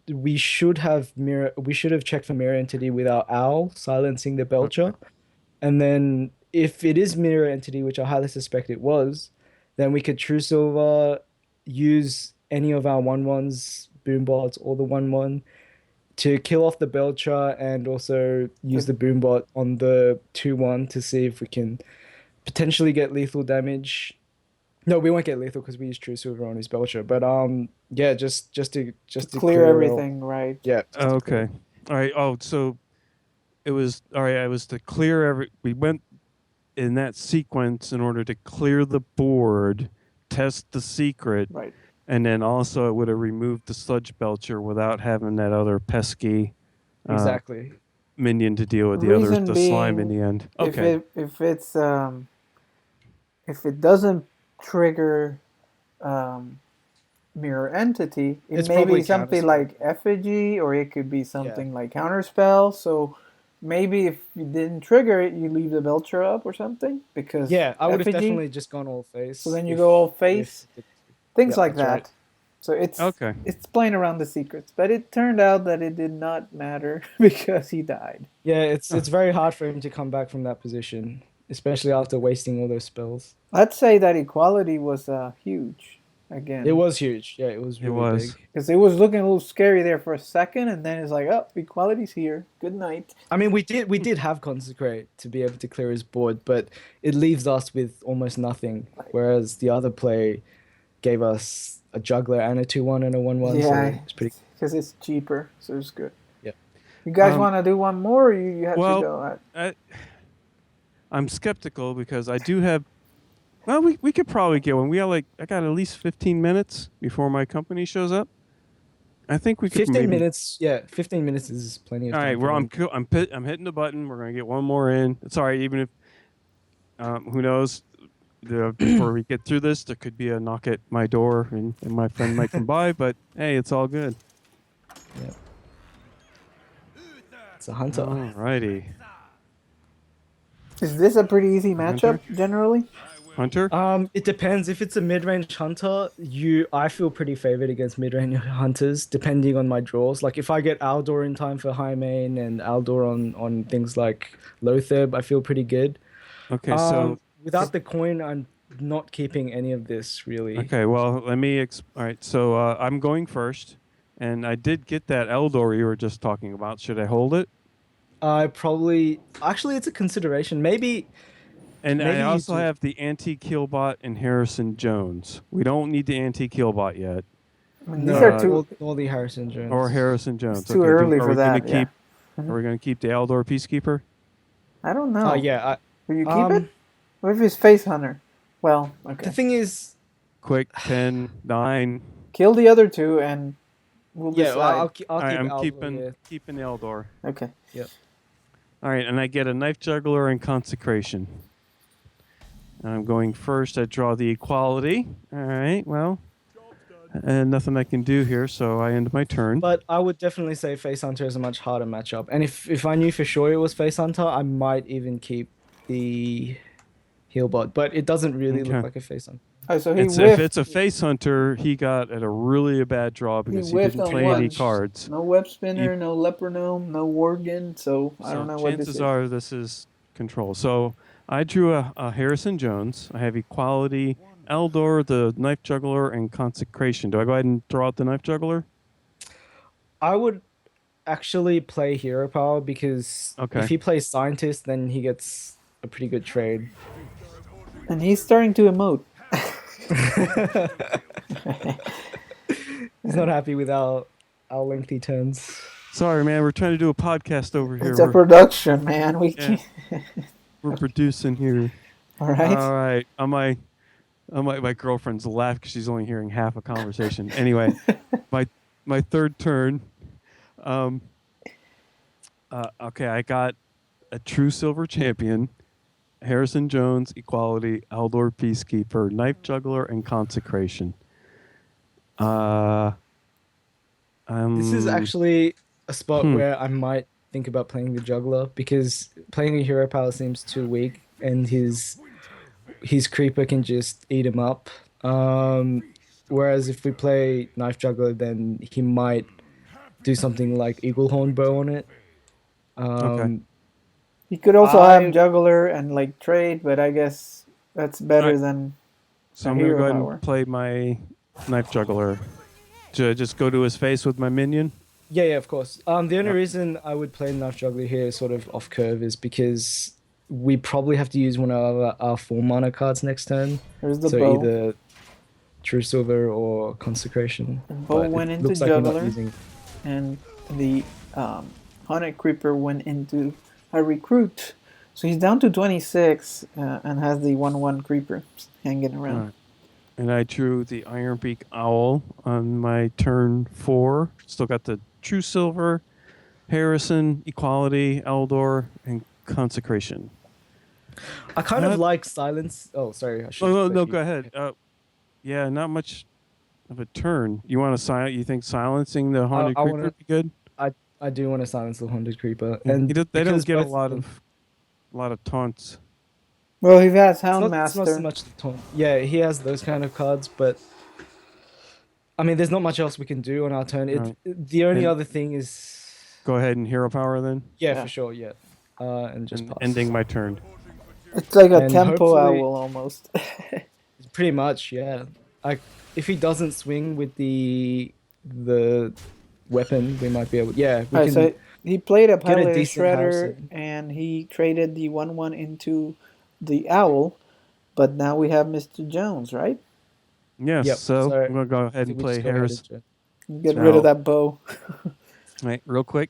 we should have checked for mirror entity with our Owl silencing the Belcher, and then if it is mirror entity, which I highly suspect it was, then we could True Silver, use any of our 1/1s, Boombots, or the 1/1 to kill off the Belcher, and also use the Boombot on the 2/1 to see if we can potentially get lethal damage. No, we won't get lethal because we use True Silver on his Belcher. But yeah, just to Clear all- everything, right? Yeah. just to clear. Okay. All right. Oh, so it was all right. I was to clear every. We went in that sequence in order to clear the board, test the secret, Right. and then also it would have removed the Sludge Belcher without having that other pesky Exactly. minion to deal with. Reason The slime in being, the end. Okay. If it doesn't trigger mirror entity, it It's may be probably something counterspell. like effigy, or it could be something like counterspell. So maybe if you didn't trigger it, you leave the Belcher up or something, because Yeah, I would have effigy. definitely just gone all face. So then you go all face, things yeah, like that's that. right. So it's Okay. it's playing around the secrets, but it turned out that it did not matter because he died. Yeah, it's very hard for him to come back from that position, especially after wasting all those spells. I'd say that equality was huge again. It was huge. Yeah, it was really was. big. Because it was looking a little scary there for a second, and then it's like, oh, equality's here. Good night. I mean, we did have Consecrate to be able to clear his board, but it leaves us with almost nothing. Whereas the other play gave us a Juggler and a 2/1 and a 1/1. Yeah, So it's pretty. because it's cheaper, so it's good. Yeah. You guys Um, want to do one more, or you have to well, go? I'm skeptical because I do have. Well, we could probably get one. I got at least 15 minutes before my company shows up. I think we could 15 maybe. minutes. Yeah, 15 minutes is plenty of All right, time for well, one. I'm hitting the button. We're gonna get one more in. It's all right, even if who knows. Before we get through this, there could be a knock at my door, and my friend might come by. But hey, it's all good. Yeah. It's a hunter. All righty, Is this a pretty easy matchup Hunter. generally? Hunter. It depends. If it's a mid-range hunter, I feel pretty favored against mid-range hunters, depending on my draws. Like if I get Aldor in time for high main and Aldor on things like Lotheb, I feel pretty good. Okay, so Without the coin, I'm not keeping any of this really. okay, well, let me. All right, so I'm going first, and I did get that Eldor you were just talking about. Should I hold it? I probably actually it's a consideration. And I Maybe you also do. have the anti-Killbot and Harrison Jones. We don't need the anti-Killbot yet, I mean, these No, are Uh, too. all the Harrison or Jones. Harrison It's Jones. too Okay, early are for we going to that. Yeah. keep? Are we going to keep the Eldor Peacekeeper? I don't Oh know. yeah. Will you I, keep it? What if it's Face Hunter? Well, the okay. thing is, Quick, 10, 9. Kill the other two, and we'll yeah, well, decide. I'll All right, keep I'm Aldor here. keeping the Eldor. Okay. Yep. All right, and I get a Knife Juggler and Consecration. And I'm going first. I draw the Equality. All right, well, and nothing I can do here, so I end my turn. But I would definitely say Face Hunter is a much harder matchup. And if I knew for sure it was Face Hunter, I might even keep the heal bot. But it doesn't really look Okay. like a Face Hunter. Oh, so he It's if whiffed. it's a Face Hunter, he got at a really bad draw He because he whiffed didn't on play any what? cards. No web He, spinner, no leopardome, no worgen. So I don't so know what this chances is. are this is control. So I drew a Harrison Jones. I have Equality, Eldor, the Knife Juggler, and Consecration. Do I go ahead and throw out the Knife Juggler? I would actually play Hero Power because if Okay. he plays Scientist, then he gets a pretty good trade. And he's starting to emote. He's not happy with our lengthy turns. Sorry, man. We're trying to do a podcast over here. It's a production, man. We Yeah, can't. we're producing here. All right. All right. My girlfriend's laugh because she's only hearing half a conversation. Anyway, my third turn. Um. Okay, I got a true silver champion, Harrison Jones, Equality, Eldor Peacekeeper, Knife Juggler, and Consecration. This is actually a spot Hmm. where I might think about playing the Juggler because playing a Hero Power seems too weak, and his creeper can just eat him up. Whereas if we play Knife Juggler, then he might do something like Eagle Horn Bow on it. Okay. You could also have I juggler and like trade, but I guess that's All better right. than So a I'm gonna hero go ahead power. and play my Knife Juggler. Should I just go to his face with my minion? Yeah, of course. The only Yep. reason I would play Knife Juggler here, sort of off curve, is because we probably have to use one of our 4 mana cards next turn. There's the So bow. either True Silver or Consecration. The bow But went it into looks like we're not juggler, using. and the Haunted Creeper went into a recruit. So he's down to 26 and has the 1/1 Creeper hanging around. All right. And I drew the Ironbeak Owl on my turn 4. Still got the True Silver, Harrison, Equality, Eldor, and Consecration. I kind of Uh, like Silence. Oh, sorry. I should Oh no, let no, you- go ahead. Yeah, not much of a turn. You want to You think silencing the Haunted I Creeper wanna- would be good? I do want to silence the Haunted Creeper, Yeah. and They don't because get a both lot them- of taunts. Well, he has It's not so Houndmaster. much the taunt. Yeah, he has those kind of cards, but I mean, there's not much else we can do on our turn. Right. The only And- other thing is, Go ahead and Hero Power then, Yeah. for sure, yeah, and just and pass. ending my turn. It's like a And tempo hopefully- owl almost. Pretty much, yeah. Like if he doesn't swing with the weapon, we might be able. Yeah, we Alright, can. so he played a get a Pilot decent Shredder Harrison. and he traded the 1/1 into the owl, but now we have Mr. Jones, right? Yes. Yep, So so I'm gonna go I ahead think and we play just go ahead Harrison. and Get rid of Now, that bow. right, real quick.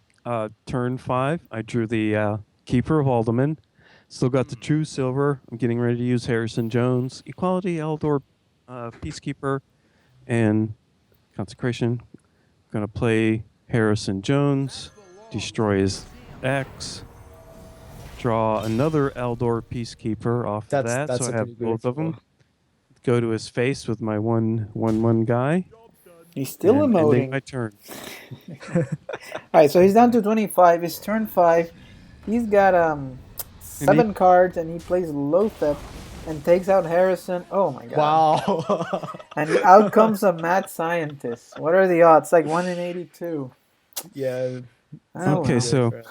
Turn 5, I drew the Keeper of Alderman. Still got the True Silver. I'm getting ready to use Harrison Jones, Equality, Eldor, Peacekeeper, and Consecration. Gonna play Harrison Jones, destroy his X, draw another Eldor Peacekeeper off of that, so That's I a have pretty good both of draw. them. Go to his face with my 1/1 guy, He's still and ending emoting. my turn. All right, so he's down to 25. It's turn 5. He's got And he 7 cards, and he plays Lothep and takes out Harrison. Oh my god. Wow. And out comes a mad scientist. What are the odds? Like 1 in 82. Yeah, it's Oh not Okay, too well. good so for us.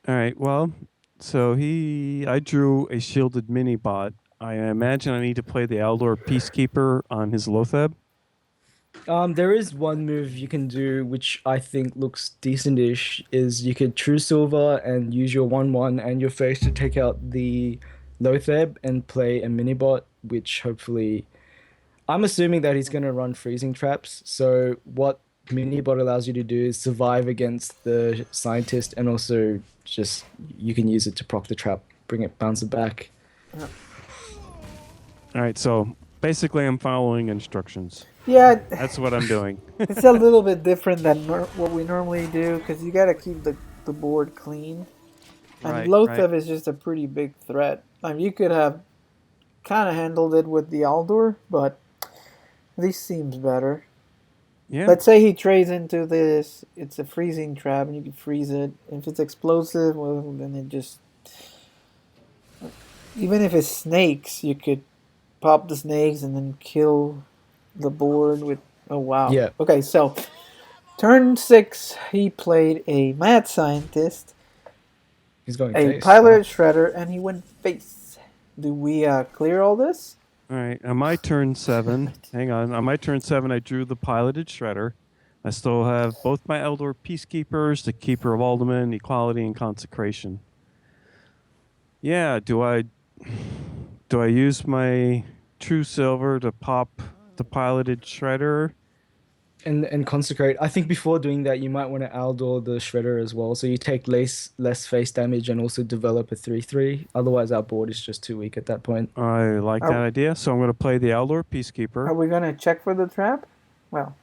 all right, well, so I drew a shielded mini bot. I imagine I need to play the Eldor Peacekeeper on his Lotheb. There is one move you can do which I think looks decentish. Is you could True Silver and use your 1/1 and your face to take out the Lotheb and play a Minibot, which hopefully I'm assuming that he's gonna run freezing traps. So what Minibot allows you to do is survive against the scientist and also just you can use it to proc the trap, bring it bounce it back. All right, so basically I'm following instructions. Yeah, That's what I'm doing. it's a little bit different than what we normally do because you got to keep the board clean. And Right. Lotheb is just a pretty big threat. I mean, you could have kind of handled it with the Aldor, but this seems better. Yeah. Let's say he trades into this. It's a freezing trap, and you can freeze it. If it's explosive, well, then it just. Even if it's snakes, you could pop the snakes and then kill the board with. Oh, wow. Yeah, Okay, so turn 6, he played a mad scientist, he's going a face. pilot Wow. shredder, and he went face. Do we clear all this? All right. On my turn 7, hang on. On my turn 7, I drew the piloted shredder. I still have both my Eldor Peacekeepers, the Keeper of Alderman, Equality, and Consecration. Yeah, do I use my True Silver to pop the piloted shredder? And consecrate. I think before doing that, you might want to Aldor the Shredder as well, so you take less face damage and also develop a 3/3. Otherwise, our board is just too weak at that point. I like that Are, idea, so I'm going to play the Eldor Peacekeeper. are we going to check for the trap? Well,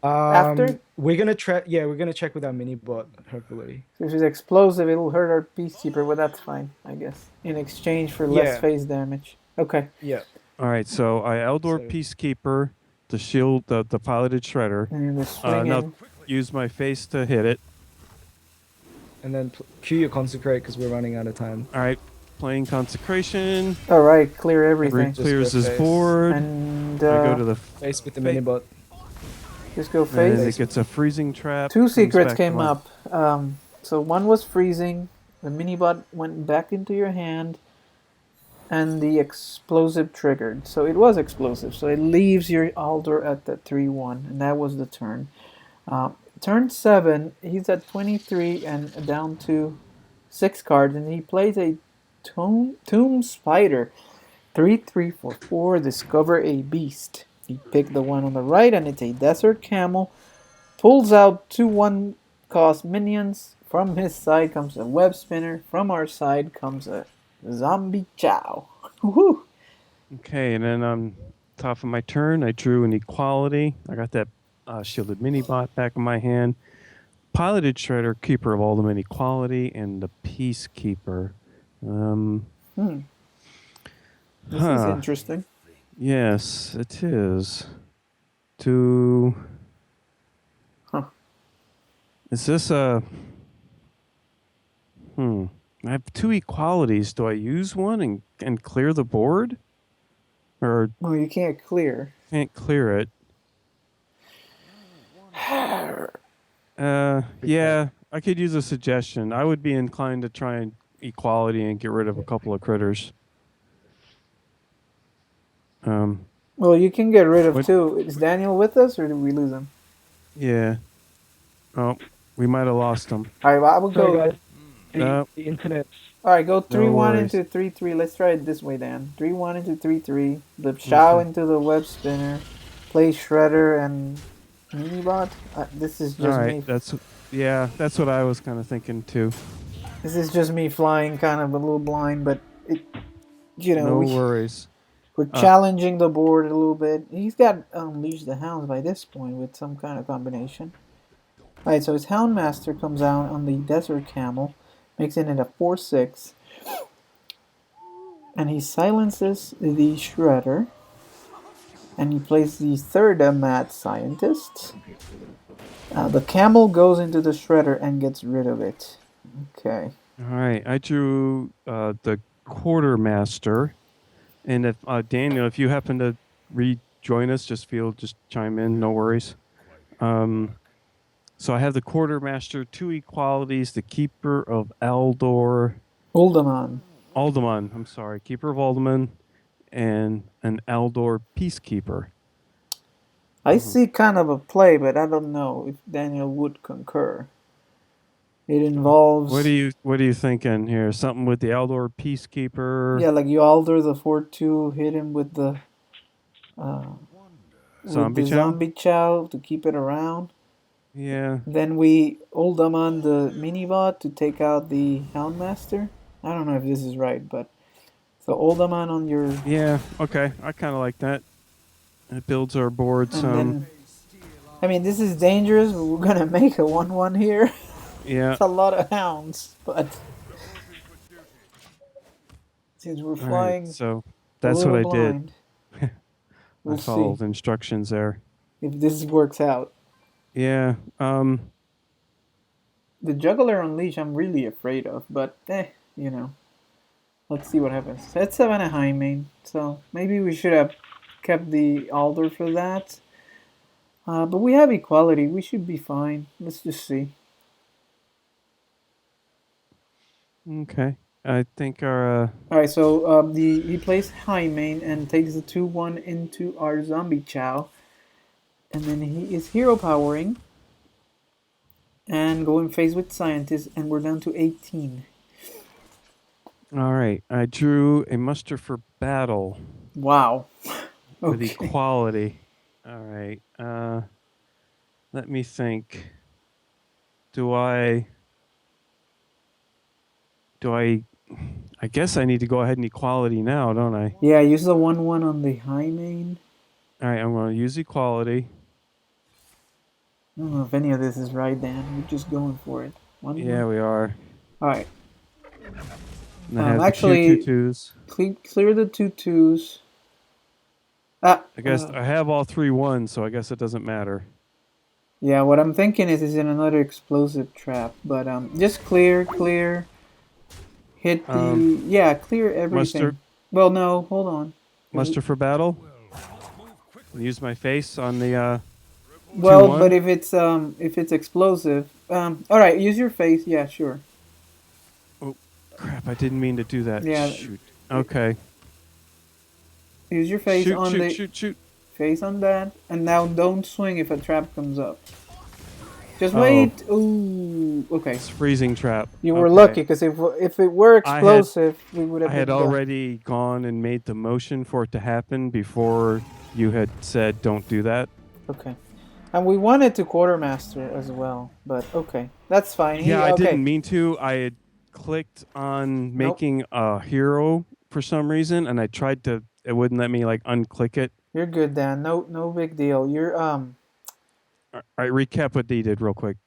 after? We're gonna try. Yeah, we're gonna check with our mini bot. Hopefully. If it's explosive, it'll hurt our peacekeeper, but that's fine, I guess. In exchange for less Yeah. phase damage. Okay. Yeah. All right, so I Eldor So Peacekeeper, the shield, the piloted shredder. And the swing Now in. use my face to hit it. and then cue your consecrate because we're running out of time. All right, playing Consecration. Alright, clear everything. Just Clears go his face. board. And I go to the Face with the Fa- mini bot. just go and face. it gets a freezing trap. 2 comes secrets back to came my- up. So one was freezing, the minibot went back into your hand, and the explosive triggered. So it was explosive. So it leaves your Alder at the 3-1, and that was the turn. Turn 7, he's at 23 and down to 6 cards, and he plays a Tomb Spider. 3/3 for 4, discover a beast. He picked the one on the right, and it's a Desert Camel. Pulls out 2/1 cost minions. From his side comes a web spinner. From our side comes a zombie chow. Woohoo! Okay, and then on top of my turn, I drew an Equality. I got that shielded mini bot back in my hand. Piloted Shredder, Keeper of Alderman, Equality, and the Peacekeeper. This is interesting. Yes, it is. To. Huh. Is this a. I have 2 equalities. Do I use one and clear the board? Or Well, you can't clear. can't clear it? Yeah, I could use a suggestion. I would be inclined to try and equality and get rid of a couple of critters. Well, you can get rid of What- 2. Is Daniel with us, or did we lose him? Yeah. Oh, we might have lost him. All right, well, I will Sorry, go. guys. No. The internet. All right, go 3-1 worries. into 3/3. Let's try it this way, Dan. 3-1 into 3/3. The Shao Okay. into the web spinner. Play Shredder and Minibot? This is All just right, me. that's what I was kind of thinking too. This is just me flying kind of a little blind, but it, you know, No worries. we're challenging the board a little bit. He's got Unleash the Hounds by this point with some kind of combination. Alright, so his Houndmaster comes out on the Desert Camel, makes it a 4/6, and he silences the Shredder, and he plays the third Mad Scientist. The Camel goes into the Shredder and gets rid of it. Okay. All right, I drew the Quartermaster, and if Daniel, if you happen to rejoin us, just chime in. No worries. So I have the Quartermaster, 2 equalities, the Keeper of Aldor, Uldaman. Alderman. I'm sorry, Keeper of Alderman, and an Aldor Peacekeeper. I see kind of a play, but I don't know if Daniel would concur. It involves... What are you thinking here? Something with the Aldor Peacekeeper? Yeah, like you alter the 4/2, hit him with the Zombie Chow? zombie chow to keep it around. Yeah. Then we hold them on the minibot to take out the Houndmaster. I don't know if this is right, but so hold them on your... Yeah, okay. I kind of like that. It builds our board And some. then, I mean, this is dangerous, but we're gonna make a 1/1 here. Yeah. It's a lot of hounds, but since we're All right. flying So a that's what little I did. blind, I we'll see followed instructions there. if this works out. Yeah. The Juggler Unleash, I'm really afraid of, but you know, let's see what happens. That's 7 a high main, so maybe we should have kept the Alder for that. But we have equality. We should be fine. Let's just see. Okay. I think our All right, so he plays high main and takes the 2/1 into our zombie chow, and then he is hero powering and going phase with scientist, and we're down to 18. all right. I drew a muster for battle Wow. with Okay. equality. All right. Let me think. Do I I guess I need to go ahead and equality now, don't I? Yeah, use the 1/1 on the high main. All right, I'm going to use equality. I don't know if any of this is right, Dan. We're just going for it. 1/1. Yeah, we are. All right. And I have Actually, the 2/2s. clear the 2/2s. I guess I have all 3/1s, so I guess it doesn't matter. Yeah, what I'm thinking is in another explosive trap, but just clear, hit the clear everything. Muster. Well, no, hold on. Muster for battle. Use my face on the Well, 2/1. but if it's explosive, all right, use your face. Yeah, sure. Oh, crap! I didn't mean to do that. Yeah. Shoot. Okay. Use your face on the Shoot. face on that, and now don't swing if a trap comes up. Just wait. Ooh, okay. It's freezing trap. You were Okay. lucky because if it were explosive, we would have. I had already gone and made the motion for it to happen before you had said don't do that. Okay. And we wanted to quartermaster as well, but okay, that's fine. Yeah, I okay. didn't mean to. I had clicked on making a hero for some reason, and I tried to. It wouldn't let me like unclick it. You're good, Dan. No big deal. You're All right, recap what he did real quick.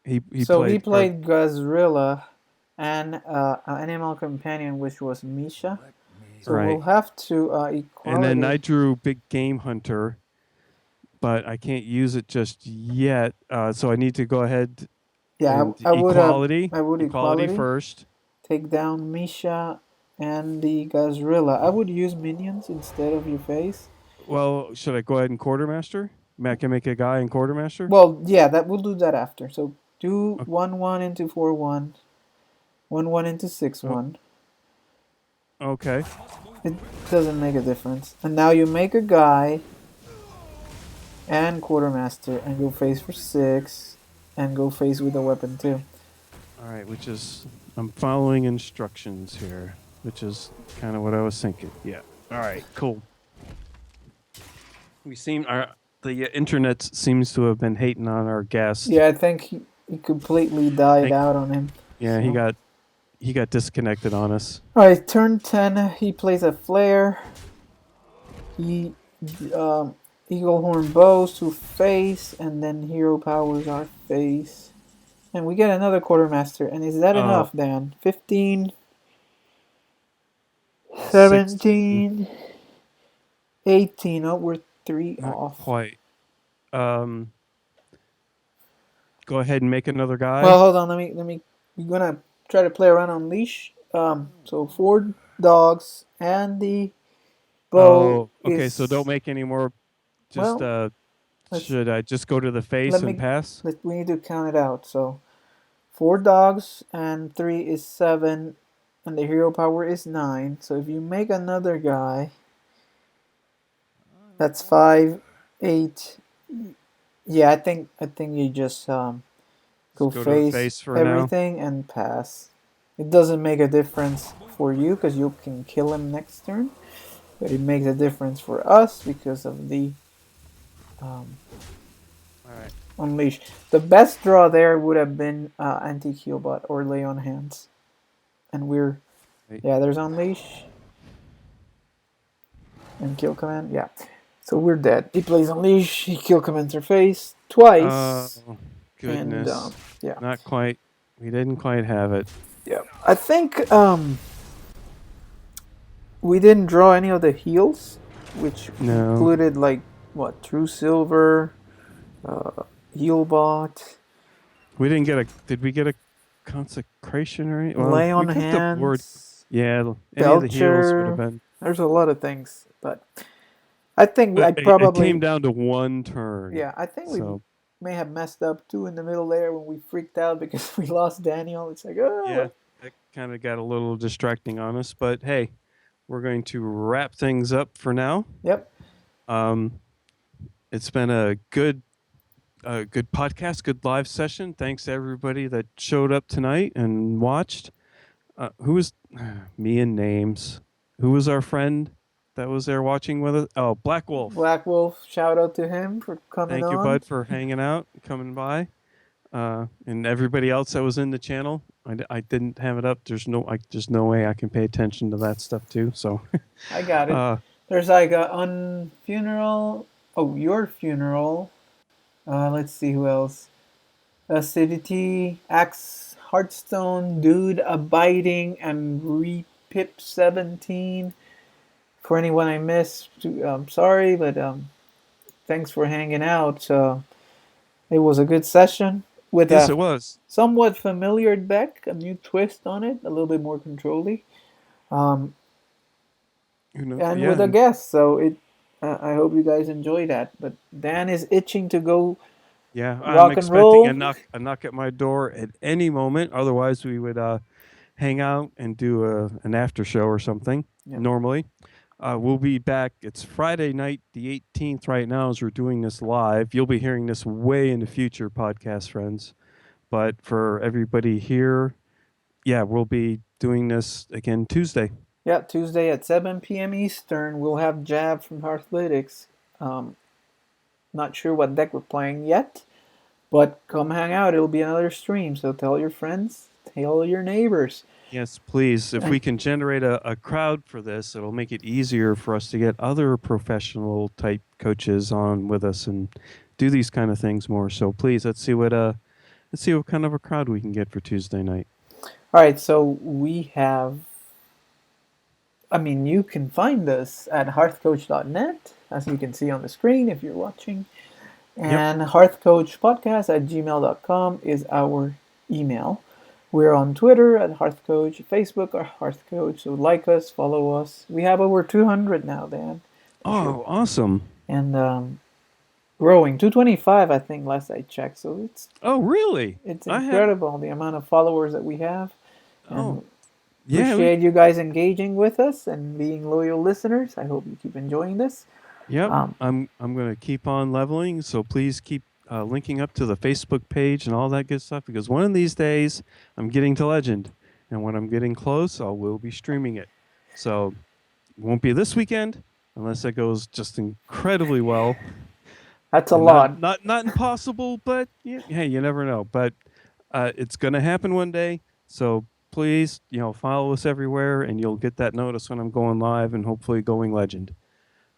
He played Gazrilla and Animal Companion, which was Misha. So right. we'll have to equality. And then I drew Big Game Hunter, but I can't use it just yet. So I need to go ahead. Yeah, and I would equality first. Take down Misha and the Gazrilla. I would use minions instead of your face. Well, should I go ahead and quartermaster? I can make a guy in quartermaster. Well, yeah, we'll do that after. So do 1/1 into 4/1, 1/1 into 6/1. Okay. It doesn't make a difference. And now you make a guy and quartermaster and go face for 6 and go face with a weapon too. All right, which is I'm following instructions here, which is kind of what I was thinking. Yeah. All right. Cool. We seem the internet seems to have been hating on our guest. Yeah, I think he completely died Think, out on him. yeah, So. he got disconnected on us. All right, turn 10. He plays a flare. He Eagle Horn bows to face, and then hero powers our face. And we get another quartermaster. And is that Oh, enough, Dan? 15, 16, 17, 18. Oh, we're 3 not off. quite. Um, go ahead and make another Well, guy. hold on. Let me. We're gonna try to play around on leash. So 4 dogs and the bow Oh, okay. So don't is make any more. Just well. Let's should I just go to the let face and me. pass? We need to count it out. So 4 dogs and 3 is 7, and the hero power is 9. So if you make another guy, that's 5, 8. Yeah, I think you just Just go go to the face face for now. everything and pass. It doesn't make a difference for you because you can kill him next turn, but it makes a difference for us because of the um, All right. unleash. The best draw there would have been anti-Healbot or lay on hands, and we're Wait. yeah. There's unleash and kill command. Yeah, so we're dead. He plays unleash. He kill commands her face Oh, twice, and goodness. yeah, Not quite. We didn't quite have it. yeah. I think we didn't draw any of the heals, which No. included like what True Silver, Healbot, We didn't get a. Did we get a consecration or any? Well, Lay we on could have board. Hands, Yeah, any of the heals would have Belcher. been. There's a lot of things, but I think I But it came probably down to one turn. yeah I think we So may have messed up too in the middle there when we freaked out because we lost Daniel. It's like yeah, oh that kind of got a little distracting on us. But hey, we're going to wrap things up for now. yep Um, it's been a good podcast, good live session. Thanks to everybody that showed up tonight and watched. Who was me and names? Who was our friend that was there watching with us? Oh, Black Wolf. Black Wolf. Shout out to him for coming Thank you, on. bud, for hanging out, coming by, and everybody else that was in the channel. I didn't have it up. There's no way I can pay attention to that stuff too. So, I got it. uh, There's like a funeral. Oh, your funeral. Let's see who else. Acidity, Axe, Hearthstone, Dude, Abiding, and Repip 17. For anyone I missed, sorry, but thanks for hanging out. It was a good session with yes, a it was. somewhat familiar deck, a new twist on it, a little bit more controlly, um, You know, and yeah, with a and guest. So it, I hope you guys enjoy that. But Dan is itching to go yeah. I'm rock and expecting roll. a knock at my door at any moment. Otherwise, we would hang out and do an after show or something. Yeah. Normally, we'll be back. It's Friday night, the 18th, right now, as we're doing this live. You'll be hearing this way in the future, podcast friends. But for everybody here, yeah, we'll be doing this again Tuesday. Yeah, Tuesday at 7 p.m. Eastern, we'll have Jab from Hearthlytics. Not sure what deck we're playing yet, but come hang out. It'll be another stream, so tell your friends, tell your neighbors. Yes, please. If we can generate a crowd for this, it'll make it easier for us to get other professional type coaches on with us and do these kind of things more. So please, let's see what kind of a crowd we can get for Tuesday night. All right, so we have. I mean, you can find us at hearthcoach.net, as you can see on the screen if you're watching. And hearthcoachpodcast at gmail.com is our email. We're on Twitter at hearthcoach, Facebook or hearthcoach. So like us, follow us. We have over 200 now, Dan. Oh, awesome. And growing. 225, I think, last I checked. So Oh, really? it's I have. incredible the amount of followers that we have. And Oh, yeah. appreciate you guys engaging with us and being loyal listeners. I hope you keep enjoying this. Yep. I'm going to keep on leveling. So please keep linking up to the Facebook page and all that good stuff because one of these days I'm getting to Legend, and when I'm getting close, I will be streaming it. So it won't be this weekend unless it goes just incredibly well. That's a and lot. not impossible, but hey, you never know. But it's going to happen one day. So please, follow us everywhere, and you'll get that notice when I'm going live and hopefully going legend.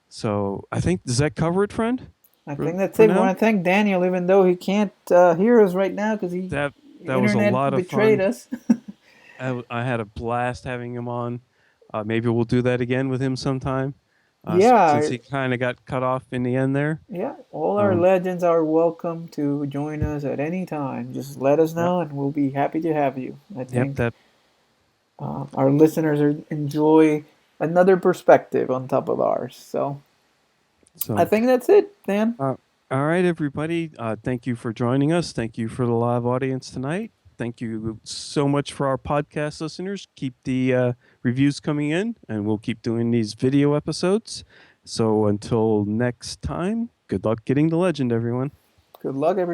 So I think, does that cover it, friend? I For think that's for it. We now, want to thank Daniel, even though he can't hear us right now because he that that was a internet lot of betrayed fun. us. I had a blast having him on. Maybe we'll do that again with him sometime, since Yeah, he kind of got cut off in the end there. yeah. All our Um, legends are welcome to join us at any time. Just let us yep, know, and we'll be happy to have you. I yep. think That our listeners enjoy another perspective on top of ours. So I so. think that's it, Dan. Uh, all right, everybody. Thank you for joining us. Thank you for the live audience tonight. Thank you so much for our podcast listeners. Keep the reviews coming in, and we'll keep doing these video episodes. So until next time, good luck getting the legend, everyone. Good luck, everyone.